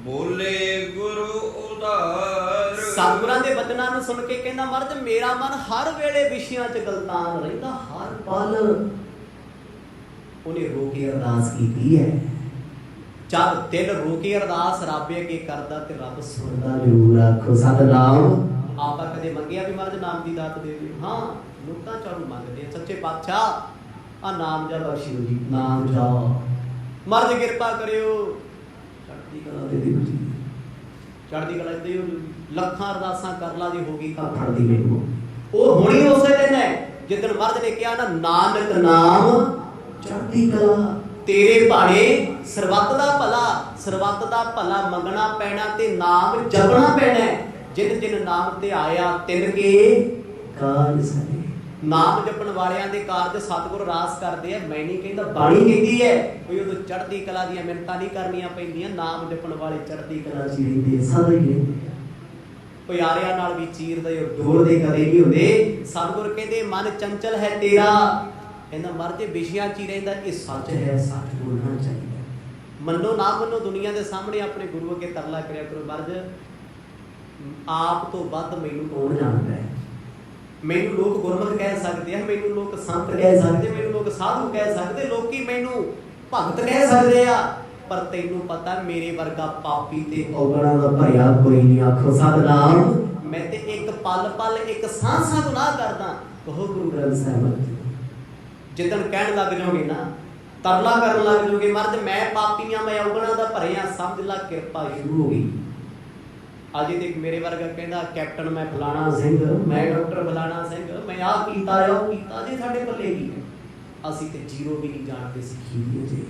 ਬੋਲੇ ਗੁਰੂ ਉਧਾਰ। ਸਤਿਗੁਰਾਂ ਦੇ ਬਚਨਾਂ ਨੂੰ ਸੁਣ ਕੇ ਕਹਿੰਦਾ ਮਰਦ ਮੇਰਾ ਮਨ ਹਰ ਵੇਲੇ ਵਿਸ਼ਿਆਂ 'ਚ ਗਲਤਾਨ ਰਹਿੰਦਾ, ਹਰ ਪਲ। ਉਹਨੇ ਰੋ ਕੇ ਅਰਦਾਸ ਕੀਤੀ ਹੈ। ਜਦ ਦਿਲ ਰੋ ਕੇ ਅਰਦਾਸ ਰੱਬ ਅੱਗੇ ਕਰਦਾ ਤੇ ਰੱਬ ਸੁਣਦਾ ਜ਼ਰੂਰ। ਆਖੋ ਸਤਿਨਾਮ। ਆਪਾਂ ਕਦੇ ਮੰਗਿਆ ਵੀ ਮਰਦ ਨਾਮ ਦੀ ਦਾਤ ਦੇ ਦਿਓ? ਹਾਂ, ਲੋਕਾਂ ਚਾਹੂ ਮੰਗਦੇ ਆ। ਸੱਚੇ ਪਾਤਸ਼ਾਹ ਆ ਨਾਮ ਜਾ ਬਖਸ਼ਿਓ ਜੀ, ਨਾਮ ਜਾ ਮਰਦ ਕਿਰਪਾ ਕਰਿਓ, ਚੜ੍ਹਦੀ ਕਲਾ ਦੇ ਦਿਓ ਜੀ, ਚੜ੍ਹਦੀ ਕਲਾ ਦੇ ਦਿਓ। ਲੱਖਾਂ ਅਰਦਾਸਾਂ ਕਰ ਲਾ ਜੀ, ਹੋ ਗਈ ਤਾਂ ਫੜਦੀ ਮੈਨੂੰ। ਉਹ ਹੋਣੀ ਉਸੇ ਦਿਨ ਹੈ ਜਿੱਦਣ ਮਰਦ ਨੇ ਕਿਹਾ ਨਾ, ਨਾਨਕ ਨਾਮ ਚੜ੍ਹਦੀ ਕਲਾ। ਤੇਰੇ ਭਾਣੇ ਸਰਬੱਤ ਦਾ ਭਲਾ, ਸਰਬੱਤ ਦਾ ਭਲਾ ਮੰਗਣਾ ਪੈਣਾ ਤੇ ਨਾਮ ਜਪਣਾ ਪੈਣਾ। ਜਿਨ ਜਿਨ ਨਾਮ ਤੇ ਆਇਆ ਤਿਨ ਕੇ ਕਾਜ ਸਾਰੇ। ਨਾਮ ਜਪਣ ਵਾਲਿਆਂ ਦੇ ਕਾਰਜ ਸਤਿਗੁਰ ਰਾਸ ਕਰਦੇ ਆ। ਮੈਂ ਨਹੀਂ ਕਹਿੰਦਾ, ਬਾਣੀ ਕਹਿੰਦੀ ਹੈ ਕੋਈ ਉਦੋਂ ਚੜ੍ਹਦੀ ਕਲਾ ਦੀਆਂ ਮਿੰਨਤਾਂ ਨਹੀਂ ਕਰਨੀਆਂ ਪੈਂਦੀਆਂ। ਨਾਮ ਜਪਣ ਵਾਲੇ ਚੜ੍ਹਦੀ ਕਲਾ 'ਚ ਰਹਿੰਦੇ, ਸਦਾ ਹੀ ਰਹਿੰਦੇ। ਪਿਆਰਿਆਂ ਨਾਲ ਵੀ ਚੀਰਦੇ ਡੋਲਦੇ ਕਦੇ ਨਹੀਂ ਹੁੰਦੇ। ਸਤਿਗੁਰ ਕਹਿੰਦੇ ਮਨ ਚੰਚਲ ਹੈ ਤੇਰਾ। ਕਹਿੰਦਾ ਮਰ ਜੇ ਵਿਸ਼ਿਆਂ 'ਚ ਹੀ ਰਹਿੰਦਾ। ਇਹ ਸੱਚ ਹੈ, ਸੱਚ ਬੋਲਣਾ ਚਾਹੀਦਾ। ਮੰਨੋ ਨਾ ਮੰਨੋ, ਦੁਨੀਆ ਦੇ ਸਾਹਮਣੇ ਆਪਣੇ ਗੁਰੂ ਅੱਗੇ ਤਰਲਾ ਕਰਿਆ ਕਰੋ, ਮਰਜ ਆਪ ਤੋਂ ਵੱਧ ਮੈਨੂੰ ਕੌਣ ਜਾਣਦਾ ਹੈ। ਮੈਨੂੰ ਲੋਕ ਗੁਰਮਤਿ ਕਹਿ ਸਕਦੇ ਆ, ਮੈਨੂੰ ਲੋਕ ਸੰਤ ਕਹਿ ਸਕਦੇ, ਮੈਨੂੰ ਲੋਕ ਸਾਧੂ ਕਹਿ ਸਕਦੇ, ਲੋਕੀ ਮੈਨੂੰ ਭਗਤ ਕਹਿ ਸਕਦੇ ਆ, ਪਰ ਤੈਨੂੰ ਪਤਾ ਮੇਰੇ ਵਰਗਾ ਪਾਪੀ ਤੇ ਔਗਣਾਂ ਦਾ ਭਰਿਆ ਕੋਈ ਨਹੀਂ। ਆਖੋ ਸਤਿਨਾਮ। ਮੈਂ ਤੇ ਇੱਕ ਪਲ ਪਲ, ਇੱਕ ਸਾਹ ਸਾਹ ਗੁਨਾਹ ਕਰਦਾ। ਕਹੋ ਗੁਰੂ ਗ੍ਰੰਥ ਸਾਹਿਬ। ਜਿੱਦਣ ਕਹਿਣ ਲੱਗ ਜਾਓਗੇ ਨਾ, ਤਰਲਾ ਕਰਨ ਲੱਗ ਜਾਓਗੇ ਮਰਦ ਮੈਂ ਪਾਪੀਆਂ, ਮੈਂ ਔਗਣਾਂ ਦਾ ਭਰਿਆ, ਸਮਝ ਲਾ ਕਿਰਪਾ ਸ਼ੁਰੂ ਹੋ ਗਈ। ਅਜੇ ਤੇ ਮੇਰੇ ਵਰਗਾ ਕਹਿੰਦਾ ਕੈਪਟਨ ਮੈਂ ਫਲਾਣਾ ਸਿੰਘ, ਮੈਂ ਡਾਕਟਰ ਫਲਾਣਾ ਸਿੰਘ, ਮੈਂ ਆਹ ਕੀਤਾ ਉਹ ਕੀਤਾ। ਜੇ ਸਾਡੇ ਪੱਲੇ ਕੀ ਹੈ? ਅਸੀਂ ਤੇ ਜ਼ੀਰੋ ਵੀ ਨਹੀਂ ਜਾਣਦੇ, ਸਿੱਖੀ ਦੀ ਜੇ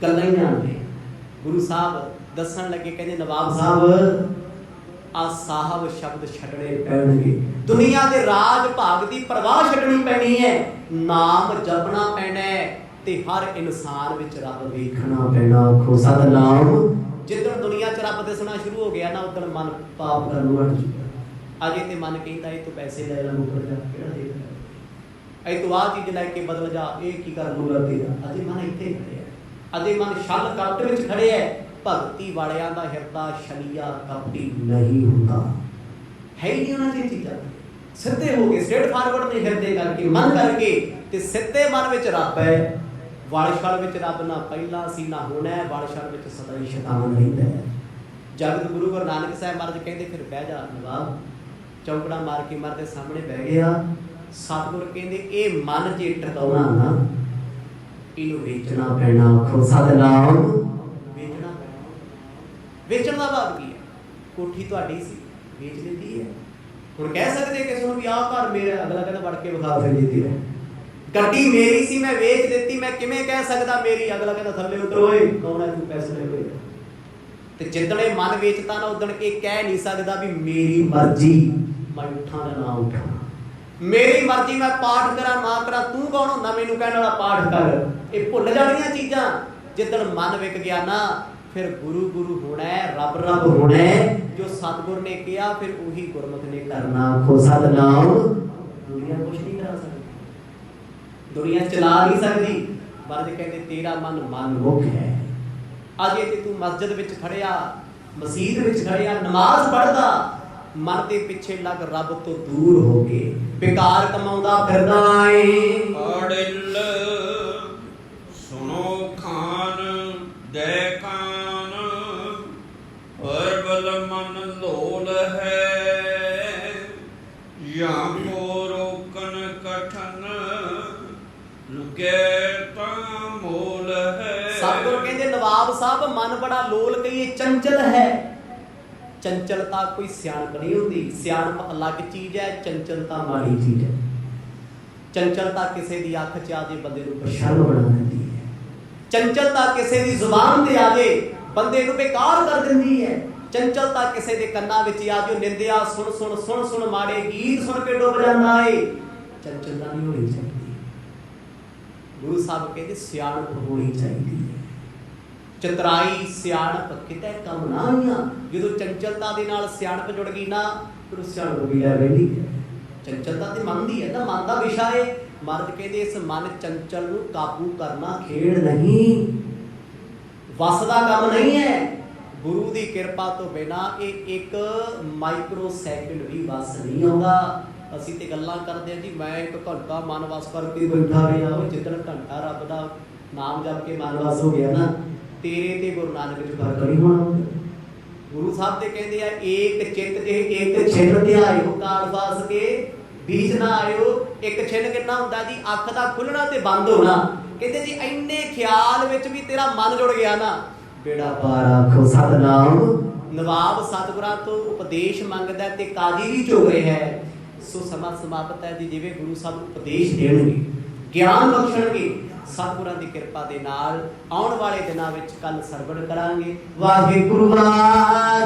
ਗੱਲਾਂ ਹੀ ਜਾਣਦੇ। ਗੁਰੂ ਸਾਹਿਬ ਦੱਸਣ ਲੱਗੇ, ਕਹਿੰਦੇ ਨਵਾਬ ਸਾਹਿਬ ਆ ਸਾਹਿਬ ਸ਼ਬਦ ਛੱਡਣੇ ਪੈਣਗੇ। ਦੁਨੀਆ ਦੇ ਰਾਜ ਭਾਗ ਦੀ ਪਰਵਾਹ ਛੱਡਣੀ ਪੈਣੀ ਹੈ। ਨਾਮ ਜਪਣਾ ਪੈਣਾ ਹੈ ਤੇ ਹਰ ਇਨਸਾਨ ਵਿੱਚ ਰੱਬ ਵੇਖਣਾ ਪੈਣਾ। ਆਖੋ ਸਤਿਨਾਮ। ਜਿੱਦਣ ਦੁਨੀਆ 'ਚ ਰੱਬ ਦਿਸਣਾ ਸ਼ੁਰੂ ਹੋ ਗਿਆ ਨਾ, ਉਦੋਂ ਮਨ ਪਾਪ ਕਰਨ ਨੂੰ ਹਟ ਜੂਗਾ। ਅਜੇ ਤੇ ਮਨ ਕਹਿੰਦਾ ਇਹ ਤੋਂ ਪੈਸੇ ਲੈ ਲੈ, ਮੁਕਰ ਜਾ, ਕਿਹੜਾ ਦੇ ਦੇ, ਇਹ ਤੋਂ ਆਹ ਚੀਜ਼ ਲੈ ਕੇ ਬਦਲ ਜਾ, ਇਹ ਕੀ ਕਰ ਲੂਗਾ ਤੇਰਾ। ਅਜੇ ਮਨ ਇੱਥੇ ਖੜਿਆ, ਅਜੇ ਮਨ ਛਲ ਕਪਟ ਵਿੱਚ ਖੜਿਆ। ਭਗਤੀ ਵਾਲਿਆਂ ਦਾ ਹਿਰਦਾ ਛਲੀਆ ਕਪਟੀ ਨਹੀਂ ਹੁੰਦਾ, ਹੈ ਹੀ ਨਹੀਂ ਉਹਨਾਂ ਦੀਆਂ ਚੀਜ਼ਾਂ। ਸਿੱਧੇ ਹੋ ਕੇ ਸਟ੍ਰੇਟ ਫਾਰਵਰਡ ਦੇ ਹਿਰਦੇ ਕਰਕੇ, ਮਨ ਕਰਕੇ, ਤੇ ਸਿੱਧੇ ਮਨ ਵਿੱਚ ਰੱਬ ਹੈ। ਵਾਲਸ਼ਾਲ ਵਿੱਚ ਰੱਬ ਨਾ ਪਹਿਲਾਂ ਸੀ ਨਾ ਹੁਣ ਹੈ, ਵਾਲਸ਼ਾਲ ਵਿੱਚ ਸਦਾ ਹੀ ਸ਼ੈਤਾਨ ਰਹਿੰਦਾ ਹੈ। ਜਗਤ ਗੁਰੂ ਗੁਰੂ ਨਾਨਕ ਸਾਹਿਬ ਮਹਾਰਾਜ ਕਹਿੰਦੇ ਫਿਰ ਬਹਿ ਜਾ ਨਵਾਬ। ਚੌਕੜਾ ਮਾਰ ਕੇ ਮਰਦੇ ਸਾਹਮਣੇ ਬਹਿ ਗਿਆ। ਸਤਿਗੁਰ ਕਹਿੰਦੇ ਇਹ ਮਨ ਜੇ ਟਿਕਾਉਣਾ ਨਾ, ਇਹਨੂੰ ਵੇਚਣਾ ਪੈਣਾ। ਆਖੋ ਸਤਿਨਾਮ। ਵੇਚਣਾ ਪੈਣਾ। ਵੇਚਣ ਦਾ ਭਾਵ ਕੀ ਹੈ? ਕੋਠੀ ਤੁਹਾਡੀ ਸੀ, ਵੇਚ ਦਿੱਤੀ ਹੈ। ਹੁਣ ਕਹਿ ਸਕਦੇ ਕਿਸੇ ਨੂੰ ਵੀ ਆਹ ਘਰ ਮੇਰਾ, ਅਗਲਾ ਕਹਿੰਦਾ ਵੜ ਕੇ ਵਿਖਾ ਫਿਰ ਦਿੱਤੀ ਹੈ। ਗੱਡੀ ਮੇਰੀ ਸੀ, ਮੈਂ ਵੇਚ ਦਿੱਤੀ, ਮੈਂ ਕਿਵੇਂ ਕਹਿ ਸਕਦਾ ਮੇਰੀ? ਅਗਲਾ ਕਹਿੰਦਾ ਥੱਲੇ ਉਤਰ, ਓਏ ਕੌਣ ਹੈ ਤੂੰ, ਪੈਸੇ ਲੈ ਕੇ। ਤੇ ਜਿੱਦਣੇ ਮਨ ਵੇਚਤਾ ਨਾ ਉਦਣ ਇਹ ਕਹਿ ਨਹੀਂ ਸਕਦਾ ਵੀ ਮੇਰੀ ਮਰਜ਼ੀ ਮੈਂ ਉੱਠਾਂ ਜਾਂ ਨਾ ਉੱਠਾਂ, ਮੇਰੀ ਮਰਜ਼ੀ ਮੈਂ ਪਾਠ ਕਰਾਂ ਨਾ ਕਰਾਂ, ਤੂੰ ਕੌਣ ਹੁੰਦਾ ਮੈਨੂੰ ਕਹਿਣ ਵਾਲਾ ਪਾਠ ਕਰ। ਇਹ ਭੁੱਲ ਜਾਣੀਆਂ ਚੀਜ਼ਾਂ। ਜਿੱਦਣ ਮਨ ਵਿਕ ਗਿਆ ਨਾ ਫਿਰ ਗੁਰੂ ਗੁਰੂ ਹੋਣਾ, ਰੱਬ ਰੱਬ ਹੋਣਾ। ਜੋ ਸਤਿਗੁਰ ਨੇ ਕਿਹਾ ਫਿਰ ਉਹੀ ਗੁਰਮੁਖ ਨੇ ਕਰਨਾ। ਆਖੋ ਸਤਿਨਾਮ। ਦੁਨੀਆ ਕੁਛ ਨਹੀਂ ਕਰਾ ਸਕਦੀ, ਦੁਨੀਆ ਚਲਾ ਨਹੀਂ ਸਕਦੀ। ਮਹਾਰਾਜ ਕਹਿੰਦੇ ਤੇਰਾ ਮਨ ਮਨਮੁਖ ਹੈ। ਅੱਜ ਇੱਥੇ ਤੂੰ ਮਸਜਿਦ ਵਿੱਚ ਖੜਿਆ, ਮਸਜਿਦ ਵਿੱਚ ਖੜਿਆ, ਨਮਾਜ਼ ਪੜ੍ਹਦਾ, ਮਨ ਦੇ ਪਿੱਛੇ ਲੱਗ ਰੱਬ ਤੋਂ ਦੂਰ ਹੋ ਕੇ ਬੇਕਾਰ ਕਮਾਉਂਦਾ ਫਿਰਦਾ ਏ। ਅੜਿਲ ਸੁਣੋ ਖਾਨ ਦੇ ਕਾਨ, ਪਰਬਲ ਮਨ ਲੋਲ ਹੈ, ਜਾਂ ਕੋ ਰੋਕਨ ਕਠਨ, ਲੁਕੇ ਤਾਂ ਮੋਲ ਹੈ। ਸਤਿਗੁਰ ਕਹਿੰਦੇ ਨਵਾਬ ਸਾਹਿਬ ਮਨ ਬੜਾ ਲੋਲ, ਕਹੀਏ ਚੰਚਲ ਹੈ। ਚੰਚਲਤਾ ਕੋਈ ਸਿਆਣਪ ਨਹੀਂ ਹੁੰਦੀ। ਸਿਆਣਪ ਅਲੱਗ ਚੀਜ਼ ਹੈ, ਚੰਚਲਤਾ ਮਾੜੀ ਚੀਜ਼ ਹੈ। ਚੰਚਲਤਾ ਕਿਸੇ ਦੀ ਅੱਖ 'ਚ ਆ ਜੇ ਬੰਦੇ ਨੂੰ ਪਰੇਸ਼ਾਨ ਬਣਾ ਦਿੰਦੀ ਹੈ। ਚੰਚਲਤਾ ਕਿਸੇ ਦੀ ਜ਼ੁਬਾਨ ਤੇ ਆ ਜੇ ਬੰਦੇ ਨੂੰ ਬੇਕਾਰ ਕਰ ਦਿੰਦੀ ਹੈ। ਚੰਚਲਤਾ ਕਿਸੇ ਦੇ ਕੰਨਾਂ ਵਿੱਚ ਆ ਜੋ ਨਿੰਦਿਆ ਸੁਣ ਮਾੜੇ ਗੀਤ ਸੁਣ ਕੇ ਡੁੱਬ ਜਾਂਦਾ ਏ। ਚੰਚਲਤਾ ਨਹੀਂ ਹੋਣੀ ਚਾਹੀਦੀ। ਗੁਰੂ ਸਾਹਿਬ ਕਹਿੰਦੇ ਸਿਆਣਪ ਹੋਣੀ ਚਾਹੀਦੀ ਹੈ। ਚਤਰਾਈ ਸਿਆਣਪ ਕਿਤੇ ਕੰਮ ਨਾ ਆਈਆਂ। ਜਦੋਂ ਚੰਚਲਤਾ ਦੇ ਨਾਲ ਸਿਆਣਪ ਜੁੜ ਗਈ ਨਾ ਫਿਰ ਸਿਆਣਪ ਵੀ ਲੈ ਰਹਿੰਦੀ ਹੈ। ਚੰਚਲਤਾ ਤੇ ਮਨ ਦੀ ਹੈ ਨਾ, ਮਨ ਦਾ ਵਿਸ਼ਾ ਹੈ। ਮਹਾਰਾਜ ਕਹਿੰਦੇ ਇਸ ਮਨ ਚੰਚਲ ਨੂੰ ਕਾਬੂ ਕਰਨਾ ਖੇਡ ਨਹੀਂ, ਵਸ ਦਾ ਕੰਮ ਨਹੀਂ ਹੈ। ਗੁਰੂ ਦੀ ਕਿਰਪਾ ਤੋਂ ਬਿਨਾਂ ਇਹ ਇੱਕ ਮਾਈਕਰੋ ਸੈਕਿੰਡ ਵੀ ਵਸ ਨਹੀਂ ਆਉਂਦਾ। ਅਸੀਂ ਤੇ ਗੱਲਾਂ ਕਰਦੇ ਹਾਂ ਜੀ, ਮੈਂ 1 ਘੰਟਾ ਮਨ ਵਸ ਕਰਕੇ ਬੈਠਾ ਰਿਹਾ। ਉਹ ਜਿੱਦਣ ਘੰਟਾ ਰੱਬ ਦਾ ਨਾਮ ਜਪ ਕੇ ਮਨ ਵਸ ਹੋ ਗਿਆ ਨਾ, ਤੇਰੇ ਤੇ ਗੁਰੂ ਨਾਨਕ ਵਿੱਚ ਫਰਕ ਨਹੀਂ ਹੋਣਾ। ਗੁਰੂ ਸਾਹਿਬ ਤੇ ਕਹਿੰਦੇ ਆ ਏਕ ਚਿੱਤ ਜੇ ਇੱਕ ਛਿਨ ਧਿਆਇਓ, ਕਾਲ ਫਾਸ ਕੇ ਬੀਚ ਨਾ ਆਇਓ। ਇੱਕ ਛਿਨ ਕਿੰਨਾ ਹੁੰਦਾ ਜੀ? ਅੱਖ ਦਾ ਖੁੱਲਣਾ ਤੇ ਬੰਦ ਹੋਣਾ। ਕਹਿੰਦੇ ਜੀ ਇੰਨੇ ਖਿਆਲ ਵਿੱਚ ਵੀ ਤੇਰਾ ਮਨ ਜੁੜ ਗਿਆ ਨਾ, ਬੇੜਾ ਪਾਰ। ਆਖੋ ਸਤਿਨਾਮ। ਨਵਾਬ ਸਤਿਗੁਰਾਂ ਤੋਂ ਉਪਦੇਸ਼ ਮੰਗਦਾ ਤੇ ਕਾਜੀ ਵੀ ਝੁਕ ਰਿਹਾ ਹੈ। ਸੋ ਸਮਾਂ ਸਮਾਪਤ ਹੈ ਜੀ। ਜਿਵੇਂ ਗੁਰੂ ਸਾਹਿਬ ਉਪਦੇਸ਼ ਦੇਣਗੇ, ਗਿਆਨ ਬਖਸ਼ਣਗੇ, ਸਤਿਗੁਰਾਂ ਦੀ ਕਿਰਪਾ ਦੇ ਨਾਲ ਆਉਣ ਵਾਲੇ ਦਿਨਾਂ ਵਿੱਚ ਕੱਲ ਸਰਵਣ ਕਰਾਂਗੇ। ਵਾਹਿਗੁਰੂ ਵਾਹਿਗੁਰੂ।